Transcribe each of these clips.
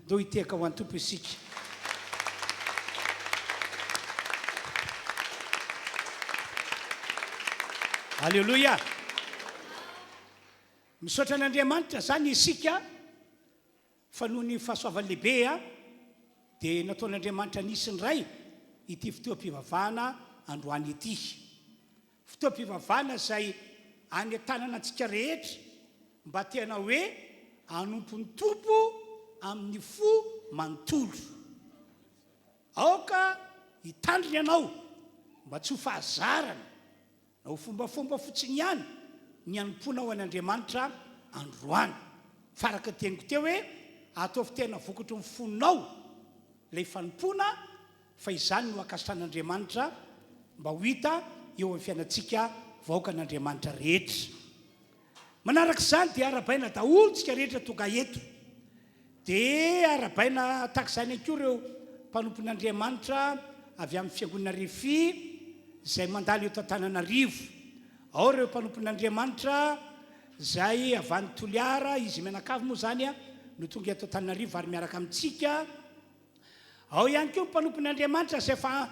do iteka ho antompo isika. Halleloia. Misaotra an'Andriamanitra zany isika fa noho ny fahasoavany lehibe dia nataon'Andriamanitra nisy ny ray ity fotoam-pivavahana androany ity. Fotoam-pivavahana izay any an-tanana antsika rehetra mba tena hoe hanompo ny tompo amin'ny fo manontolo. Aoka hitandriny ianao mba tsy ho fahazarana na ho fombafomba fotsiny ihany ny hanompoana ao an'Andriamanitra androany. Faraka teniko teo hoe ataovy tena vokatry ny fonao ilay fanompoana fa izany no akasitrahan'Andriamanitra mba ho hita eo amin'ny fiainantsika vahoaka an'Andriamanitra rehetra. Manarak'izany dia arabaina daholo tsika rehetra tonga eto. Dia arabaina tahak'izany ihany koa ireo mpanompon'Andriamanitra avy amin'ny fiangonana Refy izay mandalo eto Antananarivo. Ao ireo mpanompon'Andriamanitra izay avy any Toliara, izy Menakavy moa zany no tonga eto Antananarivo ary miaraka amintsika. Ao ihany koa mpanompon'Andriamanitra izay efa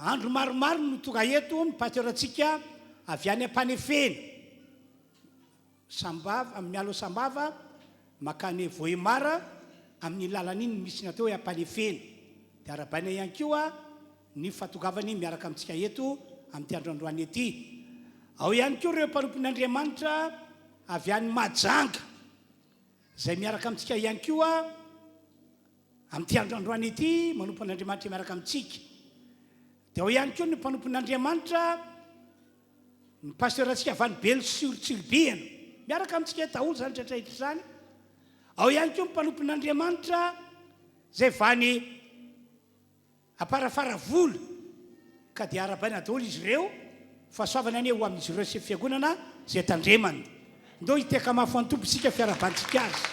andro maromaro no tonga eto mipaterantsika avy any Ampanefena. Sambava, mialo Sambava, makany Vohemara amin'ny lalan'iny misy natao hoe Ampanefena. Dia arabaina ihany koa ny fahatongavany miaraka amintsika eto amin'ny androandroany ety. Ao ihany koa ireo mpanompon'Andriamanitra avy any Mahajanga izay miaraka amintsika ihany koa amin'ny androandroany ety, manompon'Andriamanitra miaraka amintsika. Dia ao ihany koa ny mpanompon'Andriamanitra ny pasterantsika avy any Belosur-Tsilbiana miaraka amintsika daholo zany tratraitra zany. Ao ihany koa ny mpanompon'Andriamanitra izay vany Aparafara-Vola ka dia arabaina daholo izy ireo fahasoavana anie ho amin'izy ireo sy fiangonana izay tandremany. Ndao hiteka mafy ho antompo isika fiarabantsika azy.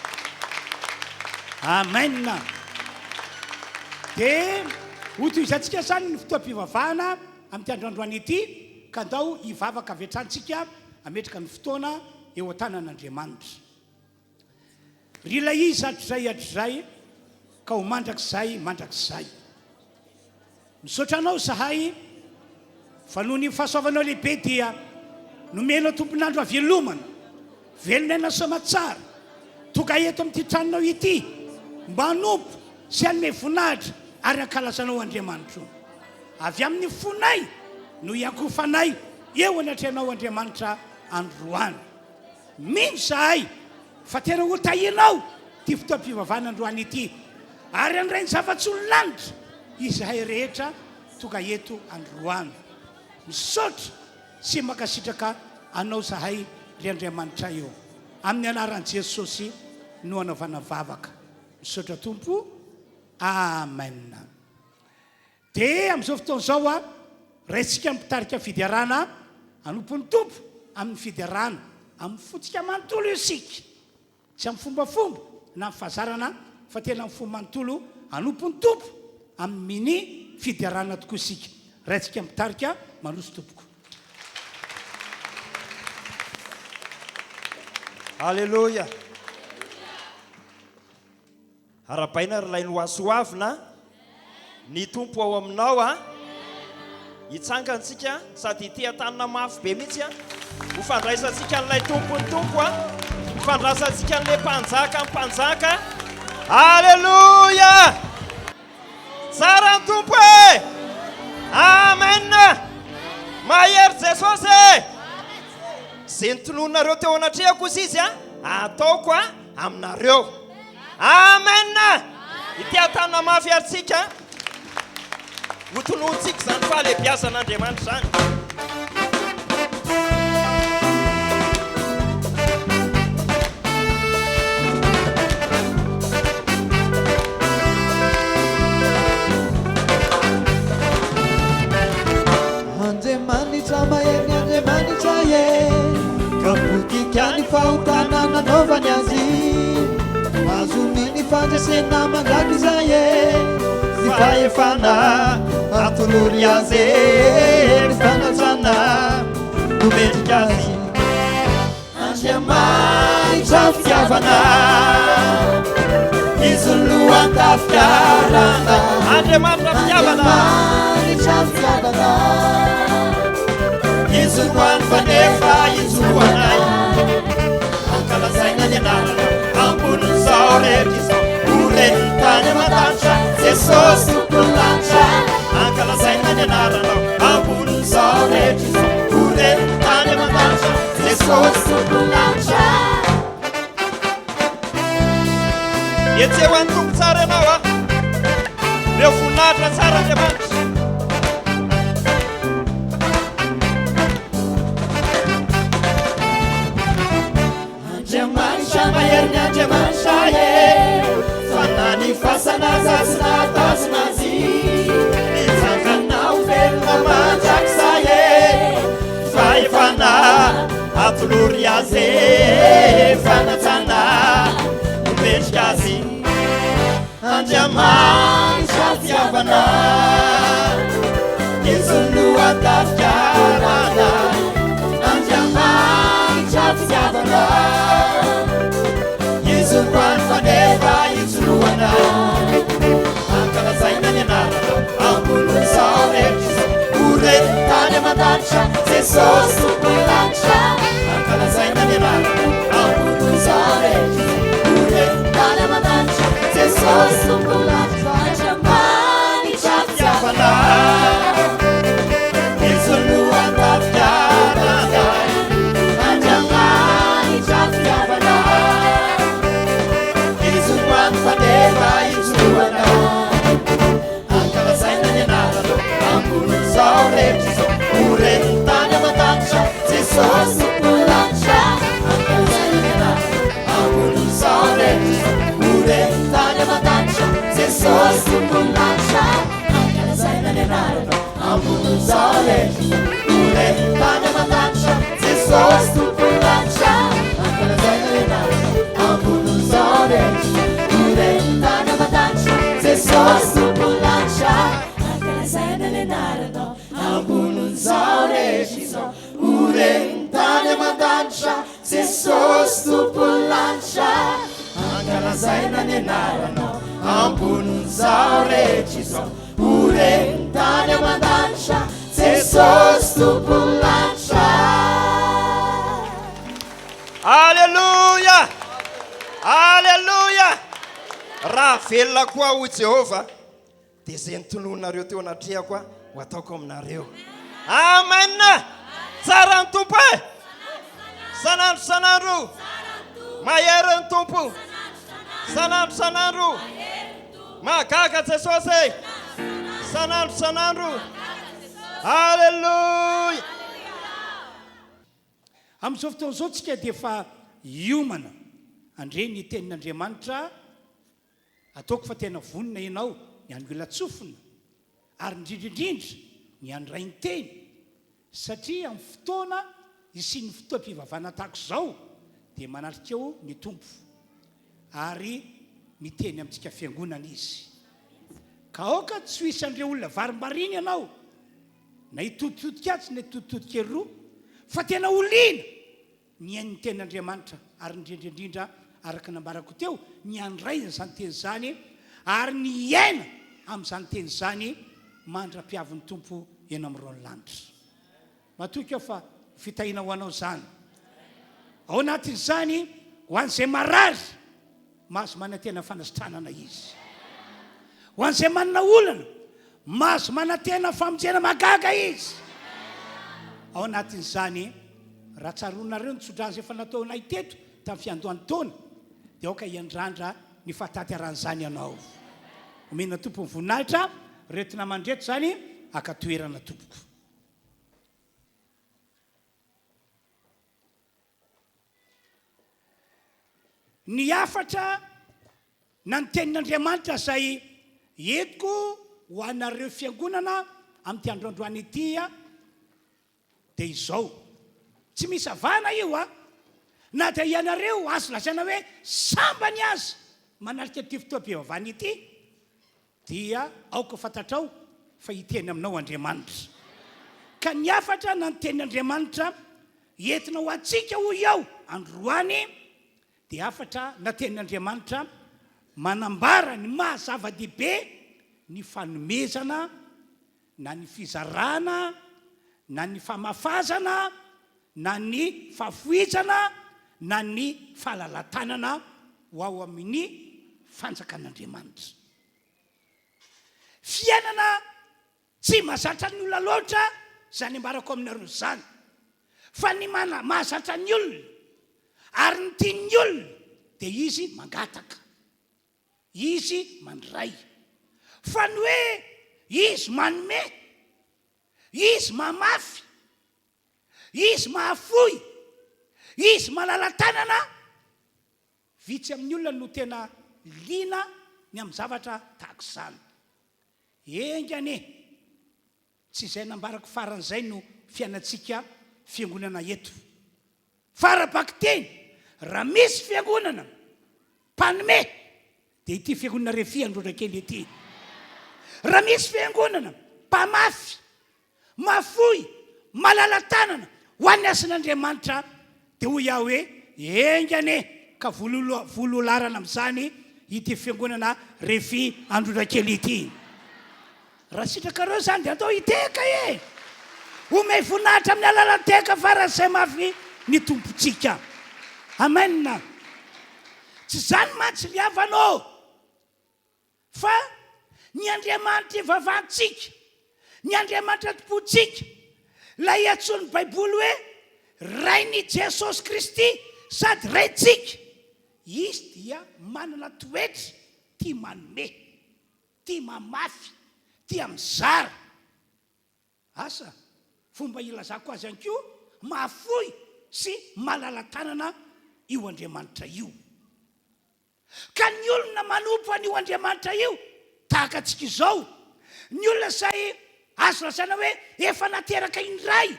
Amen. Dia ho tohizantsika zany ny fotoam-pivavahana amin'ny androandroany ety ka ndao hivavaka avy hatranytsika ametraka ny fotoana eo an-tanan'Andriamanitra. Rila izy hatrizay ka ho mandrakizay. Misaotra anao zahay fa noho ny fahasoavanao lehibe dia nomenao tompon'andro havelomana, velonaina somatsara, tonga eto amin'ity tranonao ity mba hanompo sy hanome voninahitra ary hankalazanao Andriamanitra. Avy amin'ny fonay no hiankofanay eo anatrehanao Andriamanitra androany. Mino zahay fa tena ho tahinao ty fotoam-pivavahana androany ity ary andrainy zava-tsolon'anitra izahay rehetra tonga eto androany. Misaotra sy makasitraka anao zahay ry Andriamanitra eo amin'ny anaran'i Jesosy no anaovana vavaka. Misaotra Tompo. Amen. Dia amin'izao fotoan'izao raisitsika mitarika fidiarana hanompon'ny Tompo amin'ny fidiarana amin'ny fotsika manontolo isika tsy amin'ny fombafomba na amin'ny fahazarana fa tena amin'ny fomba manontolo hanompon'ny Tompo amin'ny fidiarana tokoa isika. Raisitsika mitarika manoso tompoko. Halleluja. Arabaina ry lainy hoasoavina ny tompo ao aminao hitsangantsika sady ity tanana mafy be mihitsy ho fandraisantsika n'ilay tompony tompo fandraisantsika n'ilay mpanjaka ny mpanjaka. Halleluja. Tsara ny tompo e. Amen. Mahery Jesosy. Zay nitolonareo teo anatrehako izy izy ataoko aminareo. Amen. Ity tanana mafy aritsika ho tonontsika zany fahalebiazan'Andriamanitra zany. Andriamanitra mahery Andriamanitra kapotika ny fahotana nanaovany azy azony fandraisena mandraky izay ny fahefana atolory azy ny fanatrana nomendrika azy. Andriamanitra fitiavana izoloantafiarana Andriamanitra fitiavana Andriamanitra fitiavana izoloany fanefa izoloanay ankalazaina ny anarana ambonin'izao rehetra izao oren'ny tany aman-danitra Jesosy tompony lanitra ankalazaina ny anarana ambonin'izao rehetra izao oren'ny tany aman-danitra Jesosy tompony lanitra etseo any tompo tsara ianao a reo voninahitra tsara Andriamanitra Andriamanitra maherin'ny Andriamanitra fanany fasana zasina tasinazy mizangana ovelona mandrakizay faefana atolory azy fanatsana omendrika azy Andriamanitra fitiavana izoloantafiarana Andriamanitra fitiavana izoloany fanefa izoloana ankalazaina ny anarana ambonin'izao rehetra izao oren'ny tany aman-danitra Jesosy tompony lanitra ankalazaina ny anarana ambonin'izao rehetra izao oren'ny tany aman-danitra Jesosy tompony lanitra Andriamanitra fitiavana izoloantafiarana Andriamanitra fitiavana izoloany fanefa izoloana ankalazaina ny anarana ambonin'izao rehetra izao oren'ny tany aman-danitra Jesosy tompony lanitra ankalazaina ny anarana ambonin'izao rehetra izao oren'ny tany aman-danitra Jesosy tompony lanitra ankalazaina ny anarana ambonin'izao rehetra izao oren'ny tany aman-danitra Jesosy tompony lanitra ankalazaina ny anarana ambonin'izao rehetra izao oren'ny tany aman-danitra Jesosy tompony lanitra ankalazaina ny anarana ambonin'izao rehetra izao oren'ny tany aman-danitra Jesosy tompony lanitra ankalazaina ny anarana ambonin'izao rehetra izao oren'ny tany aman-danitra Jesosy tompony lanitra Alleluia Alleluia raha velona koa ho Jehova dia izay nitolonareo teo anatrehako a ho ataoko aminareo amen tsara ny tompo e sanandro sanandro mahery ny tompo sanandro sanandro mahagaga Jesosy sanandro sanandro Alleluia amin'izao fotoan'izao tsika dia efa hiomana andre ny tenin'Andriamanitra ataoko fa tena vonina ianao ny andro ilatsofina ary indrindraindrindra ny andray ny teny satria amin'ny fotoana isian'ny fotoam-pivavahana tahaka izao dia manatrikeo ny tompo ary miteny amintsika fiangonana izy ka aoka tsy ho isan'ireo olona varimbariny ianao na hitoditodika atsy na hitoditodika ery roa fa tena oliana ny ain'ny tenin'Andriamanitra ary indrindraindrindra araka nambarako teo ny andraina izany teny izany ary ny iaina amin'izany teny izany mandra-piavin'ny tompo eny amin'irony lanitra matoky aho fa fitahina ho anao izany ao anatin'izany ho an'izay marary mahazo manantena fanasitranana izy ho an'izay manana olana mahazo manantena famonjena magaga izy ao anatin'izany raha tsaronareo nitsodrazy efa nataonay teto tamin'ny fiandohan'ny taona dia aoka hiandrandra ny fahataty-aran'izany ianao omena tompo ny voninahitra retina mandreto izany akatoerana tompoko ny afatra na ny tenin'Andriamanitra izay entiko ho anareo fiangonana amin'ity androandroany ity dia izao tsy misy avana io na dia ianareo azo lazaina hoe sambany azy manarika ty fotoam-pivavahana ity dia aoka fantatrao fa hiteny aminao Andriamanitra ka ny afatra na ny tenin'Andriamanitra entina ho antsika ho iao androany dia afatra na tenin'Andriamanitra manambara ny mahazava-dehibe ny fanomezana na ny fizarana na ny famafazana na ny fafoizana na ny falalatanana ho ao amin'ny fanjakan'Andriamanitra. Fiainana tsy mahazatra ny olona loatra zany ambarako aminareo zany, fa ny mahazatra ny olona ary ny tian'ny olona dia izy mangataka, izy mandray. Fa ny hoe izy manome, izy mamafy, izy mahafoy, izy malala-tanana, vitsy amin'ny olona no tena liana ny amin'ny zavatra tahaka izany. Engany tsy izay nambarako faran'izay no fiainantsika fiangonana eto. Farabaky teny, raha misy fiangonana mpanome dia ity fiangonana Refy Androrakely ity. Raha misy fiangonana mpamafy, mafoy, malala-tanana ho an'ny asan'Andriamanitra dia ho iaho hoe engany ka vololarana amin'izany ity fiangonana Refy Androrakely ity. Raha sitrakareo zany dia atao hiteka e, omey voninahitra amin'ny alalan-teka faran'izay mafy ny tompontsika. Amen. Tsy zany mantsy ry havanao, fa ny Andriamanitra ivavahantsika, ny Andriamanitra tompontsika, ilay antsoin'ny Baiboly hoe rain'i Jesosy Kristy sady raintsika. Izy dia manana toetra tia manome, tia mamafy, tia mizara. Asa fomba ilazako azy ihany koa, mahafoy sy malala-tanana io Andriamanitra io. Ka ny olona manompo an'io Andriamanitra io tahaka antsika izao, ny olona izay azo lazaina hoe efa nateraka indray,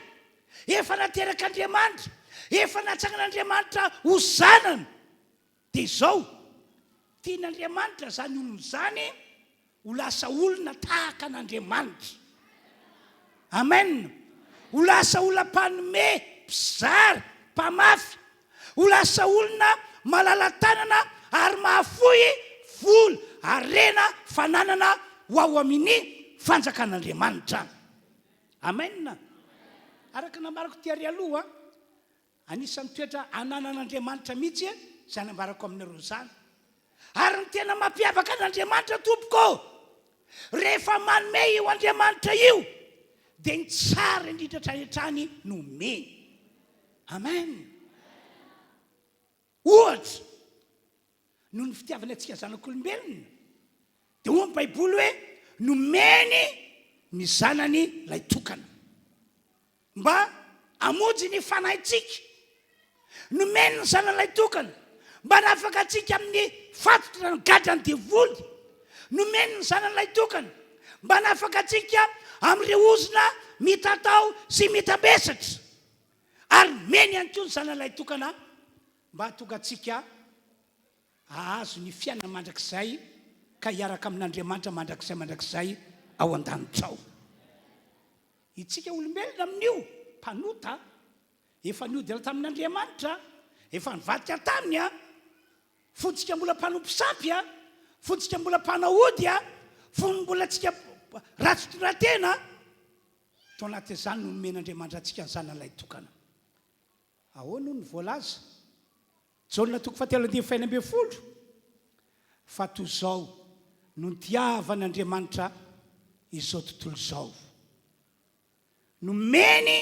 efa nateraka Andriamanitra, efa natsangan'Andriamanitra ho zanany, dia izao tian'Andriamanitra zany olona zany ho lasa olona tahaka an'Andriamanitra. Amen. Ho lasa olona mpanome, mpizara, mpamafy, ho lasa olona malala-tanana ary mahafoy, vola, arena, fananana ho ao amin'ny fanjakan'Andriamanitra. Amen. Araka nambarako tiary aloha, anisan'ny toetra ananan'Andriamanitra mihitsy zany ambarako aminareo zany. Ary ny tena mampiavaka an'Andriamanitra tompoko, rehefa manome io Andriamanitra io dia ny tsara indrindra hatrany no omeny. Amen. Ohatra noho ny fitiavana antsika zanak'olombelona dia hoy ny Baiboly hoe nomeny ny zanany ilay tokana mba hamonjy ny fanahintsika, nomeny ny zanany ilay tokana mba nafaka antsika amin'ny fatotra ny gadrany devoly, nomeny ny zanany ilay tokana mba nafaka antsika amin'ireo ozona mitatao sy mitabesatra, ary meny ihany koa ny zanany ilay tokana mba hatonga antsika ahazo ny fiainana mandrakizay ka hiaraka amin'Andriamanitra mandrakizay ao an-danitra ao. Itsika olombelona amin'io mpanota efa niodina tamin'Andriamanitra, efa nivadika taminy a, fotsika mbola mpanompo sampy a, fotsika mbola mpanahody a, mbola tsika ratsotoratena, tao anatin'izany no nomen'Andriamanitra antsika ny zanan'ilay tokana. Ahoana ny voalaza Jaona 4:20, fa toy izao no nitiavan'Andriamanitra izao tontolo izao, nomeny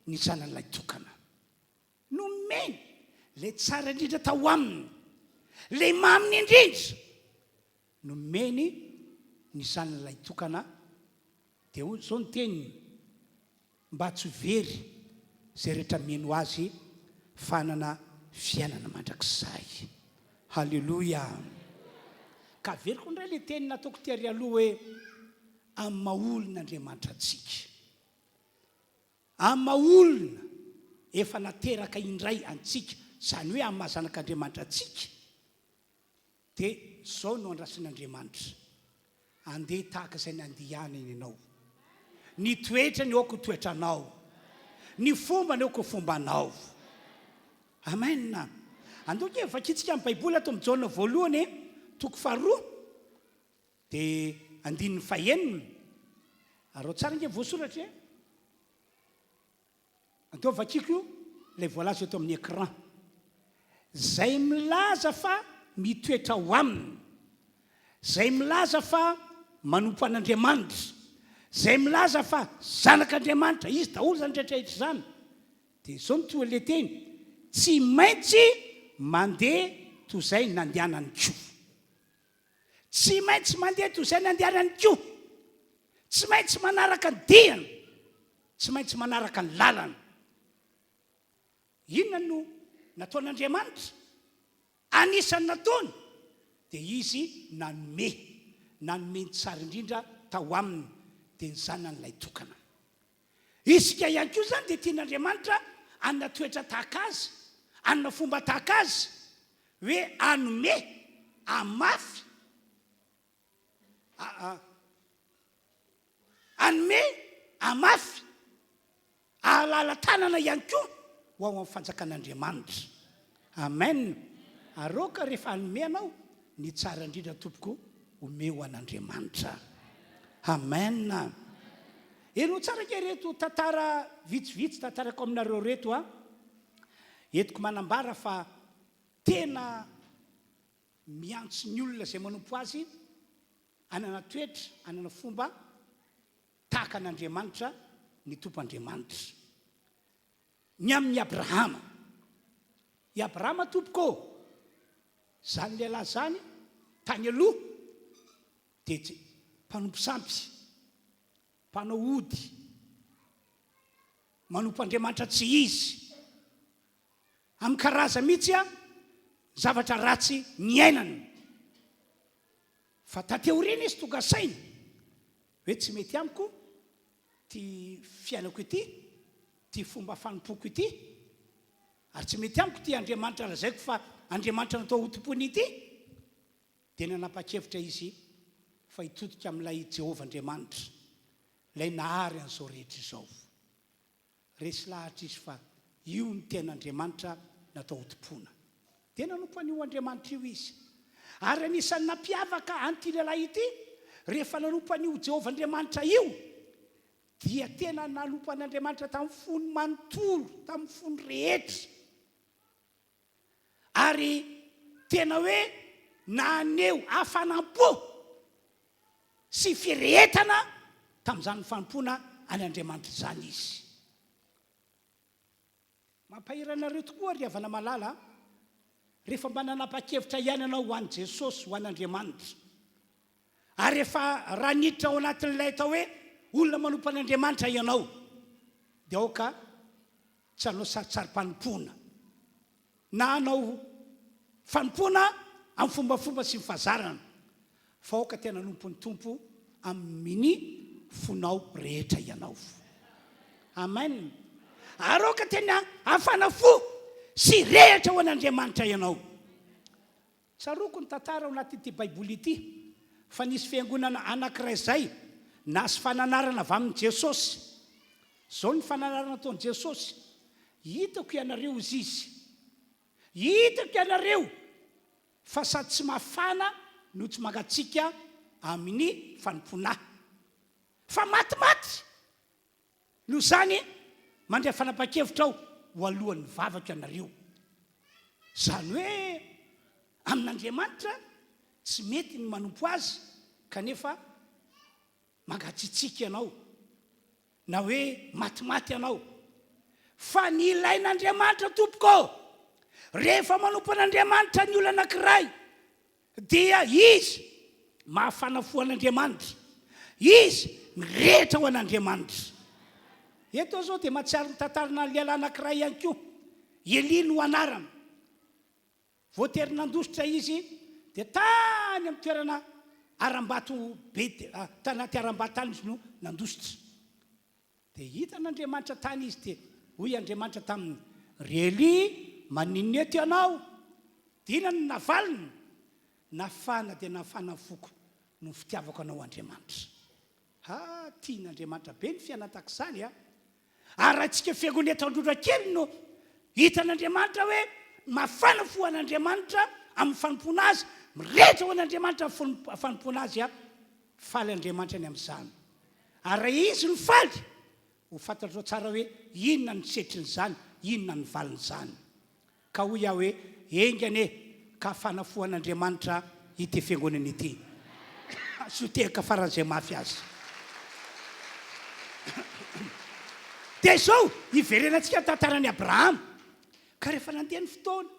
ny zanan'ilay tokana, nomeny lay tsara indrindra tao aminy, lay maminy indrindra, nomeny ny zanan'ilay tokana. Dia zao ny teniny mba tsy very zay rehetra mino azy fanana fiainana mandrakizay. Halleluja. Ka veriko indray le teny nataoko tiary aloha hoe amin'ny maha-olon'Andriamanitra antsika, amin'ny maha-olona efa nateraka indray antsika, zany hoe amin'ny mahazanak'Andriamanitra antsika, dia zao no andrasan'Andriamanitra, andeha tahaka izay nandihanany ianao, ny toetra ny aoko toetranao, ny fomba ny aoko fombanao. Amen. Andoky vakitsika amin'ny Baiboly ato amin'ny Jaona 1 toko faharoa dia andininy fahenina arao tsara nge voasoratra e atao vakiko io ilay voalaza eto amin'ny écran zay milaza fa mitoetra ho aminy zay milaza fa manompo an'Andriamanitra zay milaza fa zanak'Andriamanitra izy daholo zany rehetrarehetra zany dia izao no toa le teny tsy maintsy mandeha toy izay nandehanany koa tsy maintsy mandeha toy izay nandehanany koa tsy maintsy manaraka ny diany tsy maintsy manaraka ny lalana inona no nataon'Andriamanitra anisany nataony dia izy nanome ny tsara indrindra tao aminy dia ny zanan'ilay tokana isika ihany koa zany dia tian'Andriamanitra anona toetra tahaka azy anona fomba tahaka azy hoe anome amafy anome amafy ahalala tanana ihany koa ho ao amin'ny fanjakan'Andriamanitra amen aroka rehefa anome anao ny tsara indrindra tompoko omeo an'Andriamanitra amen eno tsara ke reto tantara vitsivitsy tantarako aminareo reto a entiko manambara fa tena miantso ny olona zay manompo azy anana toetra anana fomba tahaka an'Andriamanitra ny tompo Andriamanitra ny amin'ny Abrahama i Abrahama tompoko zany lehilahy zany tany aloha dia mpanompo sampy mpanao ody manompo Andriamanitra tsy izy amin'ny karaza mihitsy a zavatra ratsy ny ainany fa tateoriana izy tonga saina hoe tsy mety amiko ty fiainako ity ty fomba fanompoko ity ary tsy mety amiko ty Andriamanitra lazaiko fa Andriamanitra natao hotompony ity dia nanapa-kevitra izy fa hitotoka amin'ilay Jehovah Andriamanitra ilay nahary an'izao rehetra izao resy lahatra izy fa io ny ten'Andriamanitra natao hotompona dia nanompo an'io Andriamanitra io izy ary anisan'ny nampiavaka an'ity lehilahy ity rehefa nanompo an'io Jehovah Andriamanitra io dia tena nanompo an'Andriamanitra tamin'ny fony manontolo tamin'ny fony rehetra ary tena hoe naneo hafanam-po sy firehetana tamin'izany fanompoana an'Andriamanitra zany izy mampahiranareo tokoa ry havana malala rehefa mba nanapa-kevitra ihany anao ho an'i Jesosy ho an'Andriamanitra ary rehefa raniditra ao anatin'ilay tao hoe olona manompo an'Andriamanitra ianao dia aoka tsy anao saritsary-panompoana na anao fanompoana amin'ny fombafomba sy mifazarana fa aoka tena nompo ny tompo amin'ny fonao rehetra ianao amen ary aoka tena hafana fo sy rehetra ho an'Andriamanitra ianao tsaroko ny tantara ao anatin'ity baiboly ity fa nisy fiangonana anankiray zay nasy fananarana avy amin'i Jesosy zao ny fananarana ataon'i Jesosy hitako ianareo izy hitako ianareo fa sady tsy mafana no tsy mangatsika amin'ny fanompoanahy fa matimaty no zany mandray fanapa-kevitra ao ho alohan'ny vavaka ianareo zany hoe amin'Andriamanitra tsy mety ny manompo azy kanefa mangatsitsika ianao na hoe matimaty ianao fa ny ilain'Andriamanitra tompoko rehefa manompo an'Andriamanitra ny olona anankiray dia izy mahafana fo an'Andriamanitra izy mirehetra ho an'Andriamanitra eto zao dia mahatsiaro ny tantarana ny lehilahy anankiray ihany koa Eli no anarana voatery nandositra izy dia tany amin'ny toerana aram-bato be tanaty aram-bato tany izy no nandositra dia hitan'Andriamanitra tany izy dia hoy Andriamanitra taminy ry Eli maninona eto ianao dina ny navalina nafana dia nafana foko no fitiavako anao Andriamanitra tian'Andriamanitra be ny fiainana izany ary antsika fiangonana eto Androdrakely no hitan'Andriamanitra hoe mafana fo an'Andriamanitra amin'ny fanompoana azy mirehitra ho an'Andriamanitra fanompoana azy a faly Andriamanitra ny amin'izany ary raha izy no faly ho fantatrao tsara hoe inona ny setrin'izany inona ny valin'izany ka hoy aho hoe engane ka fanafohan'Andriamanitra ity fiangonana ity sotehaka faran'izay mafy azy dia izao iverenantsika tantaran'i Abrahama ka rehefa nandeha ny fotoana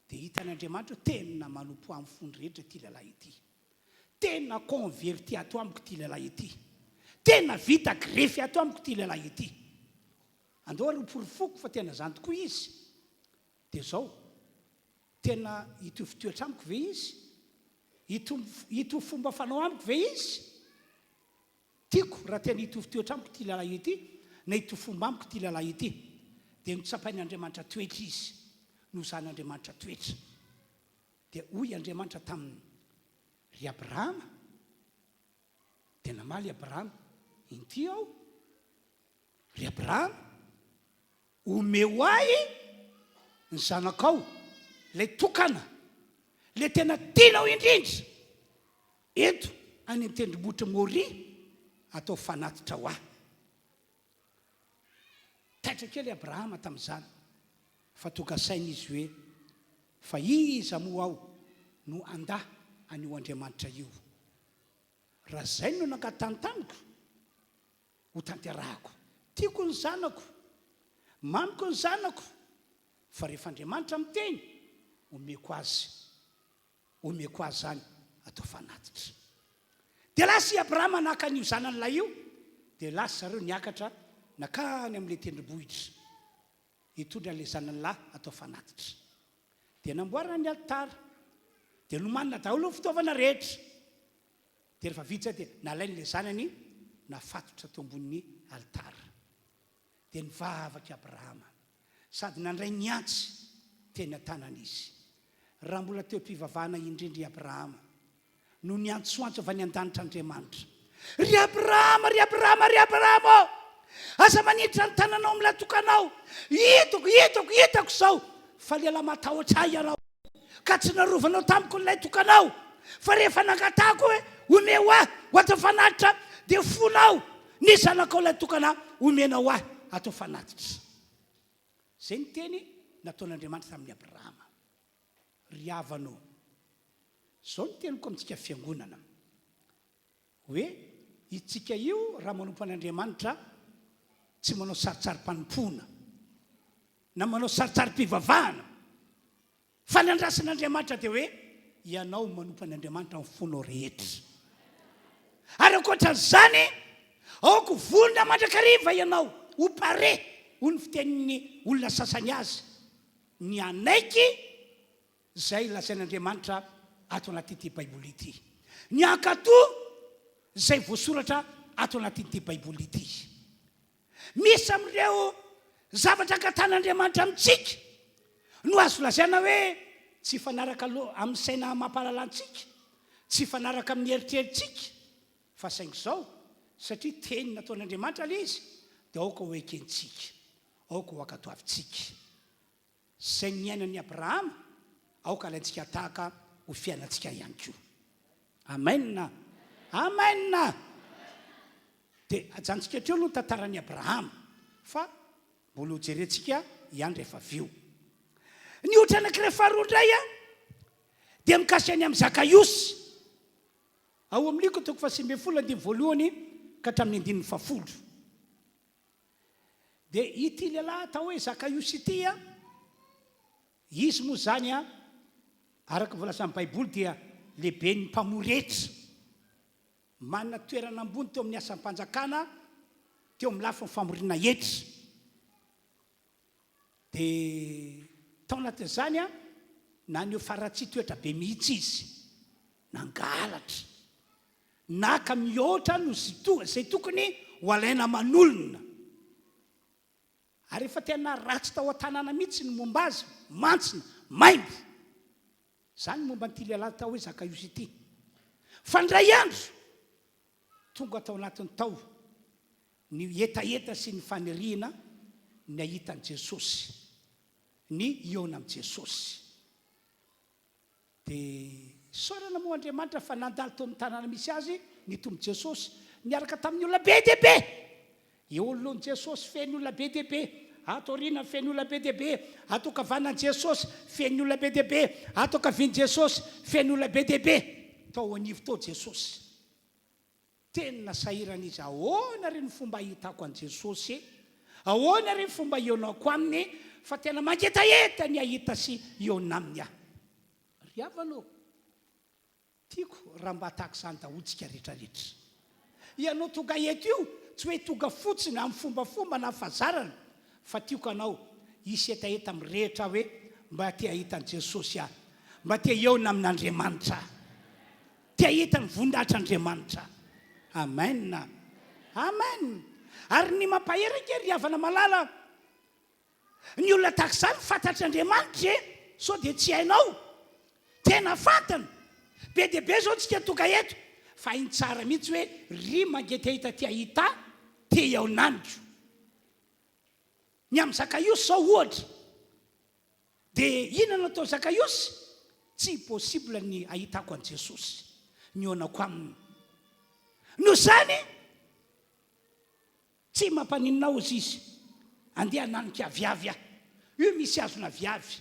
dia hitan'Andriamanitra tena manompo amin'ny fony rehetra ity lehilahy ity tena converti ato amiko ity lehilahy ity tena vita grefy ato amiko ity lehilahy ity andao ary porofoko fa tena zany tokoa izy dia izao tena hitovy toetra amiko ve izy hitovy fomba fanao amiko ve izy tiako raha tena hitovy toetra amiko ity lehilahy ity na hitovy fomba amiko ity lehilahy ity dia notsapain'Andriamanitra toetra izy no zan'Andriamanitra toetra dia hoy Andriamanitra tamin'ny ry Abrahama dia namaly Abrahama inty aho ry Abrahama omeo ahy ny zanakao lay tokana lay tena tianao indrindra eto any an-tendrombohitra Moria atao fanatitra ho ahy taitra kely Abrahama tamin'izany fa tonga saina izy hoe fa iza moa aho no andahy an'io Andriamanitra io raha zay no nankatantaniko ho tanterahako tiako ny zanako mamiko ny zanako fa rehefa Andriamanitra miteny omeko azy zany atao fanatitra dia lasa i Abrahama naka an'io zanan'ilay io dia lasa zareo niakatra nakany amin'ilay tendrombohitra hitondra an'ilay zanan'lahy atao fanatitra dia namboarana ny altara dia nomanina daholo ny fitaovana rehetra dia rehefa vita dia nalain'ilay zanany nafatotra tao ambonin'ny altara dia nivavaka Abrahama sady nandray ny antsy teny an-tanan'izy raha mbola teo am-pivavahana indrindra i Abrahama no niantsoantso avy any an-danitra Andriamanitra ry Abrahama aza maniditra ny tananao amin'ilay tokanao hitako zao fa lela matahotra ahy ianao ka tsy narovanao tamiko n'ilay tokanao fa rehefa nangatako hoe omeo ahy ho atao fanatitra dia fonao ny zanakao ilay tokana omenao ahy atao fanatitra zay ny teny nataon'Andriamanitra tamin'ny Abrahama ry havanao zao ny teniko amintsika fiangonana hoe itsika io raha manompo an'Andriamanitra tsy manao saritsary-panompoana na manao saritsary-pivavahana fa ny andrasan'Andriamanitra dia hoe ianao manompo an'Andriamanitra amin'ny fonao rehetra ary ankoatran'izany aoko volona mandrakariva ianao ho pare ho ny fitenin'ny olona sasany azy ny anaiky zay lazain'Andriamanitra ato anatin'ity baiboly ity ny ankatoa zay voasoratra ato anatin'ity baiboly ity misy amin'ireo zavatra ankatan'Andriamanitra amintsika no azo lazaina hoe tsy fanaraka amin'ny saina mampahalalantsika tsy fanaraka amin'ny eritreritsika fa saingy izao satria teny nataon'Andriamanitra ilay izy dia aoka ho ekentsika aoka ho ankatoavitsika zay ny ainan'i Abrahama aoka alaintsika tahaka ho fiainantsika ihany koa amen dia ajanontsika treo aloha tantaran'i Abrahama fa mbola ho jerentsika ihany rehefa aveo ny ohatra anankiray faharoa indray a dia mikasika ny amin'ny Zakaiosy ao amin'ny liko toko 120 ka hatramin'ny 110 dia ity lehilahy atao hoe Zakaiosy ity a izy moa zany a araka voalasan'ny baiboly dia lehibe ny mpamoretra manana toerana ambony teo amin'ny asan'ny mpanjakana teo amin'ny lafiny famoriana hetra dia tao anatin'izany a na neo faratsy toetra be mihitsy izy nangalatra naka mihoatra no zay tokony ho alaina manolona ary efa tena ratsy tao an-tanàna mihitsy ny momba azy mantsina maimbo zany momba n'ity lehilahy tao hoe Zakaiosy ity fa ndray andro tonga tao anatin'ny tao ny etaeta sy ny faniriana ny ahitan'i Jesosy ny iona amin'i Jesosy dia saorana moa Andriamanitra fa nandalo tao amin'ny tanàna misy azy ny tombo Jesosy niaraka tamin'ny olona be dia be. Eo alohan'i Jesosy feny olona be dia be, ato aoriana feny olona be dia be, ato ankavanan'i Jesosy feny olona be dia be, ato ankavian'i Jesosy feny olona be dia be. Tao anivo tao Jesosy. Tena sahirana izy, ahoana reny fomba ahitako an Jesosy, ahoana reny fomba ionako aminy, fa tena mangetaeta ny ahita sy iona aminy aho. Ry havana tiako raha mba tahaka izany dahotsika rehetrarehetra. Ianao tonga eto io tsy hoe tonga fotsiny amin'ny fombafomba na fazarana, fa tiako anao hisy etaeta mirehitra hoe mba te ahita an Jesosy aho, mba te iona amin'Andriamanitra, te ahita ny voninahitran'Andriamanitra. Amen. Amen. Ary ny mampaherika ry havana malala, ny olona tahaka izany fantatr'Andriamanitra sao dia tsy hainao, tena fantana be dia be zao tsika tonga eto, fa iny tsara mihitsy hoe ry mangetahita te ahita te iaonandro. Ny amin'ny Zakaiosy zao ohatra, dia inona natao Zakaiosy? Tsy possible ny ahitako an Jesosy, ny onako aminy. No zany tsy mampaninona ozy izy andeha nanika viavy aho. Io misy azona viavy,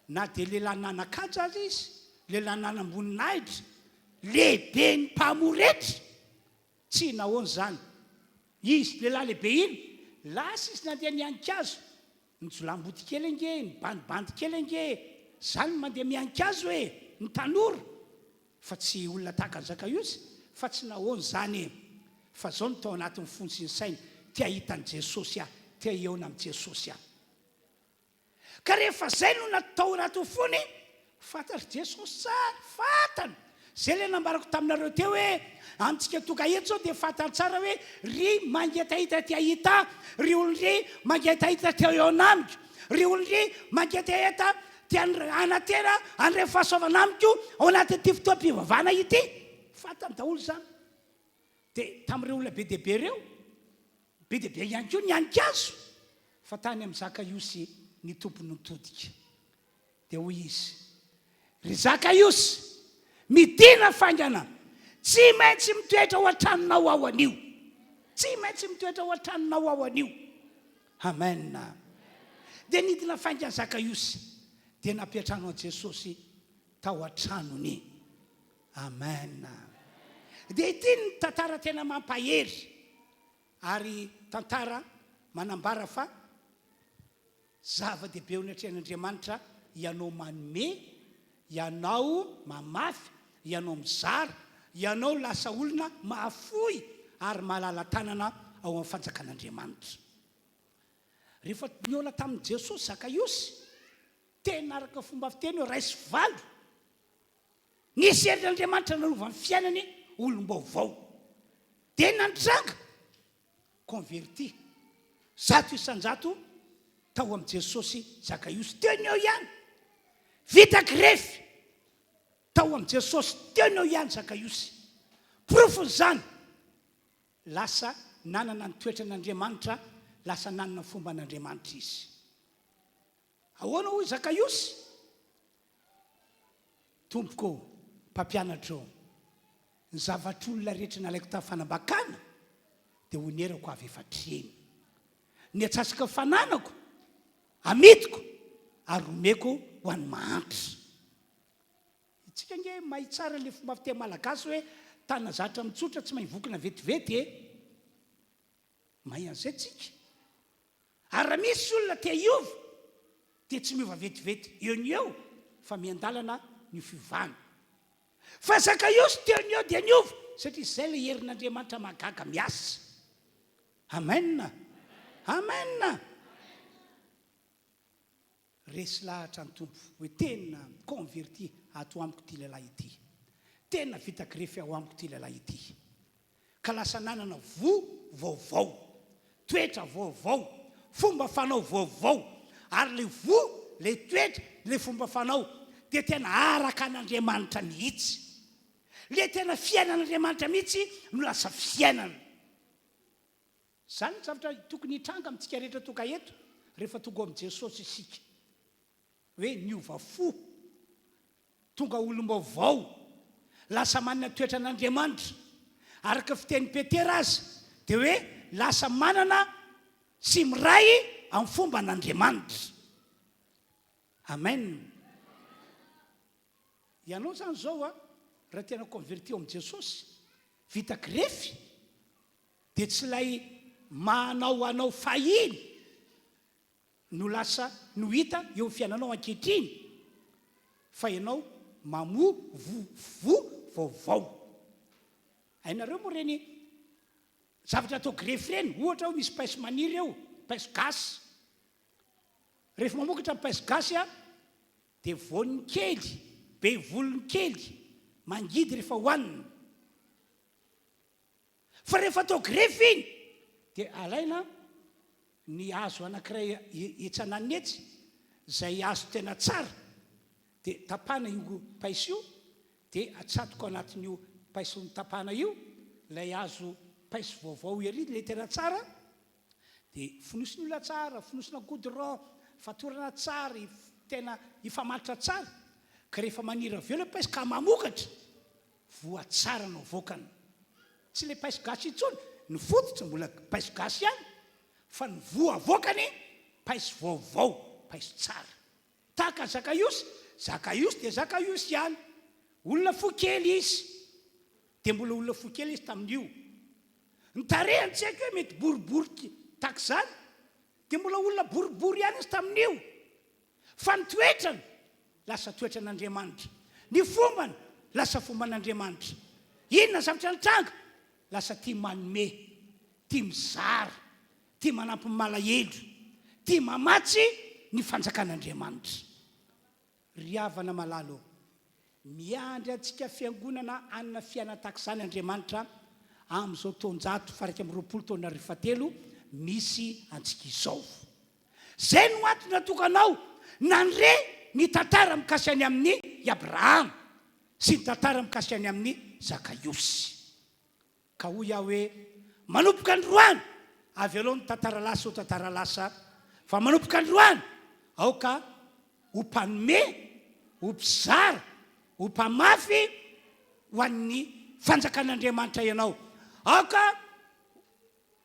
na dia lehilahy nanakaja azy izy, lehilahy nanamboninahitra, lehibe ny mpamoretra, tsy nahoana zany. Izy lehilahy lehibe iny, lasa izy nandeha nianikazo, nijolambody kely nge, nibandibandy kely nge, zany mandeha mianikazo hoe ny tanora, fa tsy olona tahaka ny Zakaiosy, fa tsy nahoana zany, fa zao no tao anatin'ny fony sy ny sainy, te ahita an Jesosy aho, te hiona amin'ny Jesosy aho. Ka rehefa zay no natao anatin'ny fony, fantatry Jesosy tsara, fantana. Zay le nambarako taminareo teo hoe antsika tonga eto zao dia fantany tsara hoe ry mangetahita te ahita, ry olon'ry mangetahita te iona amiko, ry olon'ry mangetahita te anatera andre fahasoavana amiko ao anatin'ity fotoam-pivavahana ity. Fantany daholo zany. Dia tamin'ireo olona be dia be reo, be dia be ihany koa ny anikazo, fa tany amin'ny Zakaiosy ny tompony nitodika. Dia hoy izy, ry Zakaiosy, midina fangana, tsy maintsy mitoetra ao an-tranonao ao anio, tsy maintsy mitoetra ao an-tranonao ao anio. Amen. Dia nidina fangana Zakaiosy, dia nampiatrano an Jesosy tao an-tranony. Amen. Dia ity ny tantara tena mampahery, ary tantara manambara fa zava-dehibe ao anatrehan'Andriamanitra ianao manome, ianao mamafy, ianao mizara, ianao lasa olona mahafoy ary mahalala tanana ao amin'ny fanjakan'Andriamanitra. Rehefa niona tamin'i Jesosy Zakaiosy, tena araka fomba fiteny hoe raisy valo, nisy herin'Andriamanitra nanova ny fiainany olom-baovao, dia nandraga converti 100 isan-jato tao amin'ny Jesosy Zakaiosy. Teny eo ihany vita grefy tao amin'ny Jesosy, teny eo ihany Zakaiosy. Profon'izany lasa nanana ny toetran'Andriamanitra, lasa nanana fomba n'Andriamanitra izy. Ahoana hoy Zakaiosy? Tompoko, mpampianatra, ny zavatr'olona rehetra nalaiko tamin'ny fanambakana dia honerako avy efa treny. Ny atsasaka fananako amitiko ary romeko ho an'ny mahantra. Itsika nge mahay tsara le fomba fiteny malagasy hoe tana zatra mitsotra tsy mahay vokona vetivety mahay an'izay tsika. Ary raha misy olona te hiova dia tsy miova vetivety eo ny eo, fa miandalana ny fivana. Fa Zakaiosy teo ny eo dia niova, satria izay le herin'Andriamanitra magaga miasa. Amen. Amen. Resy lahatra ny tompo hoe tena converti ato amiko ity lehilahy ity, tena vita grefy ao amiko ity lehilahy ity, ka lasa nanana vaovao, toetra vaovao, fomba fanao vaovao, ary le le toetra, le fomba fanao dia tena araka an'Andriamanitra mihitsy. Le tena fiainan'Andriamanitra mihitsy no lasa fiainana. Zany ny zavatra tokony hitranga amintsika rehetra tonga eto rehefa tonga amin'i Jesosy isika, hoe niova fo. tonga olom-baovao lasa manana toetra an'Andriamanitra araka fiteny Petera azy dia hoe lasa manana sy miray amin'ny fomba an'Andriamanitra. Amen. Ianao zany zao raha tena converti amin'ny Jesosy vita grefy dia tsy lay manao anao fahiny no lasa no hita eo fiainanao ankehitriny fa ianao vaovao. Hainareo moa reny zavatra atao grefy reny, ohatra misy paiso maniry eo, paiso gasy. Rehefa mamokatra amin'ny paiso gasy dia voany kely, be volony kely, mangidy rehefa hohanina. Fa rehefa atao grefy iny dia alaina ny hazo anankiray etsanan'ny etsy, izay hazo tena tsara, dia tapana io paiso io, dia atsatoka anatin'io paiso tapana io, ilay hazo paiso vaovao ery, ilay tena tsara, dia fonosina olona tsara, fonosina goudron, fatorana tsara, tena ifamalitra tsara. Ka rehefa maniry avy eo ilay paiso ka mamokatra, voa tsara no voakany. Tsy ilay paiso gasy intsony, ny fototra mbola paiso gasy ihany, fa ny voa avoakany paiso vaovao, paiso tsara. Tahaka Zakaiosy dia Zakaiosy ihany, olona fo kely izy, dia mbola olona fo kely izy tamin'io. Ny tarehany tsy haiko hoe mety boribory tahaka izany, dia mbola olona boribory ihany izy tamin'io. Fa ny toetrany lasa toetra an'Andriamanitra, ny fombany lasa fomban'Andriamanitra. Inona zavatra nitranga? Lasa tia manome, tia mizara, tia manampy malahelo, tia mamatsy ny fanjakan'Andriamanitra. Ry havana malalo, miandry antsika fiangonana anina fiainana tahaka izany Andriamanitra amin'izao taonjato faraka amin'ny 20 taona ary 7 misy antsika izao. Zay no antony natokanao nandre ny tantara mikasy any amin'ny Abrahama sy ny tantara mikasy any amin'ny Zakaiosy. Ka hoy aho hoe manompoka androany avy aloha ny tantara lasa ho tantara lasa, fa manompoka androany aoka ho mpanome, ho mpizara, ho mpamafy ho an'ny fanjakan'Andriamanitra ianao, aoka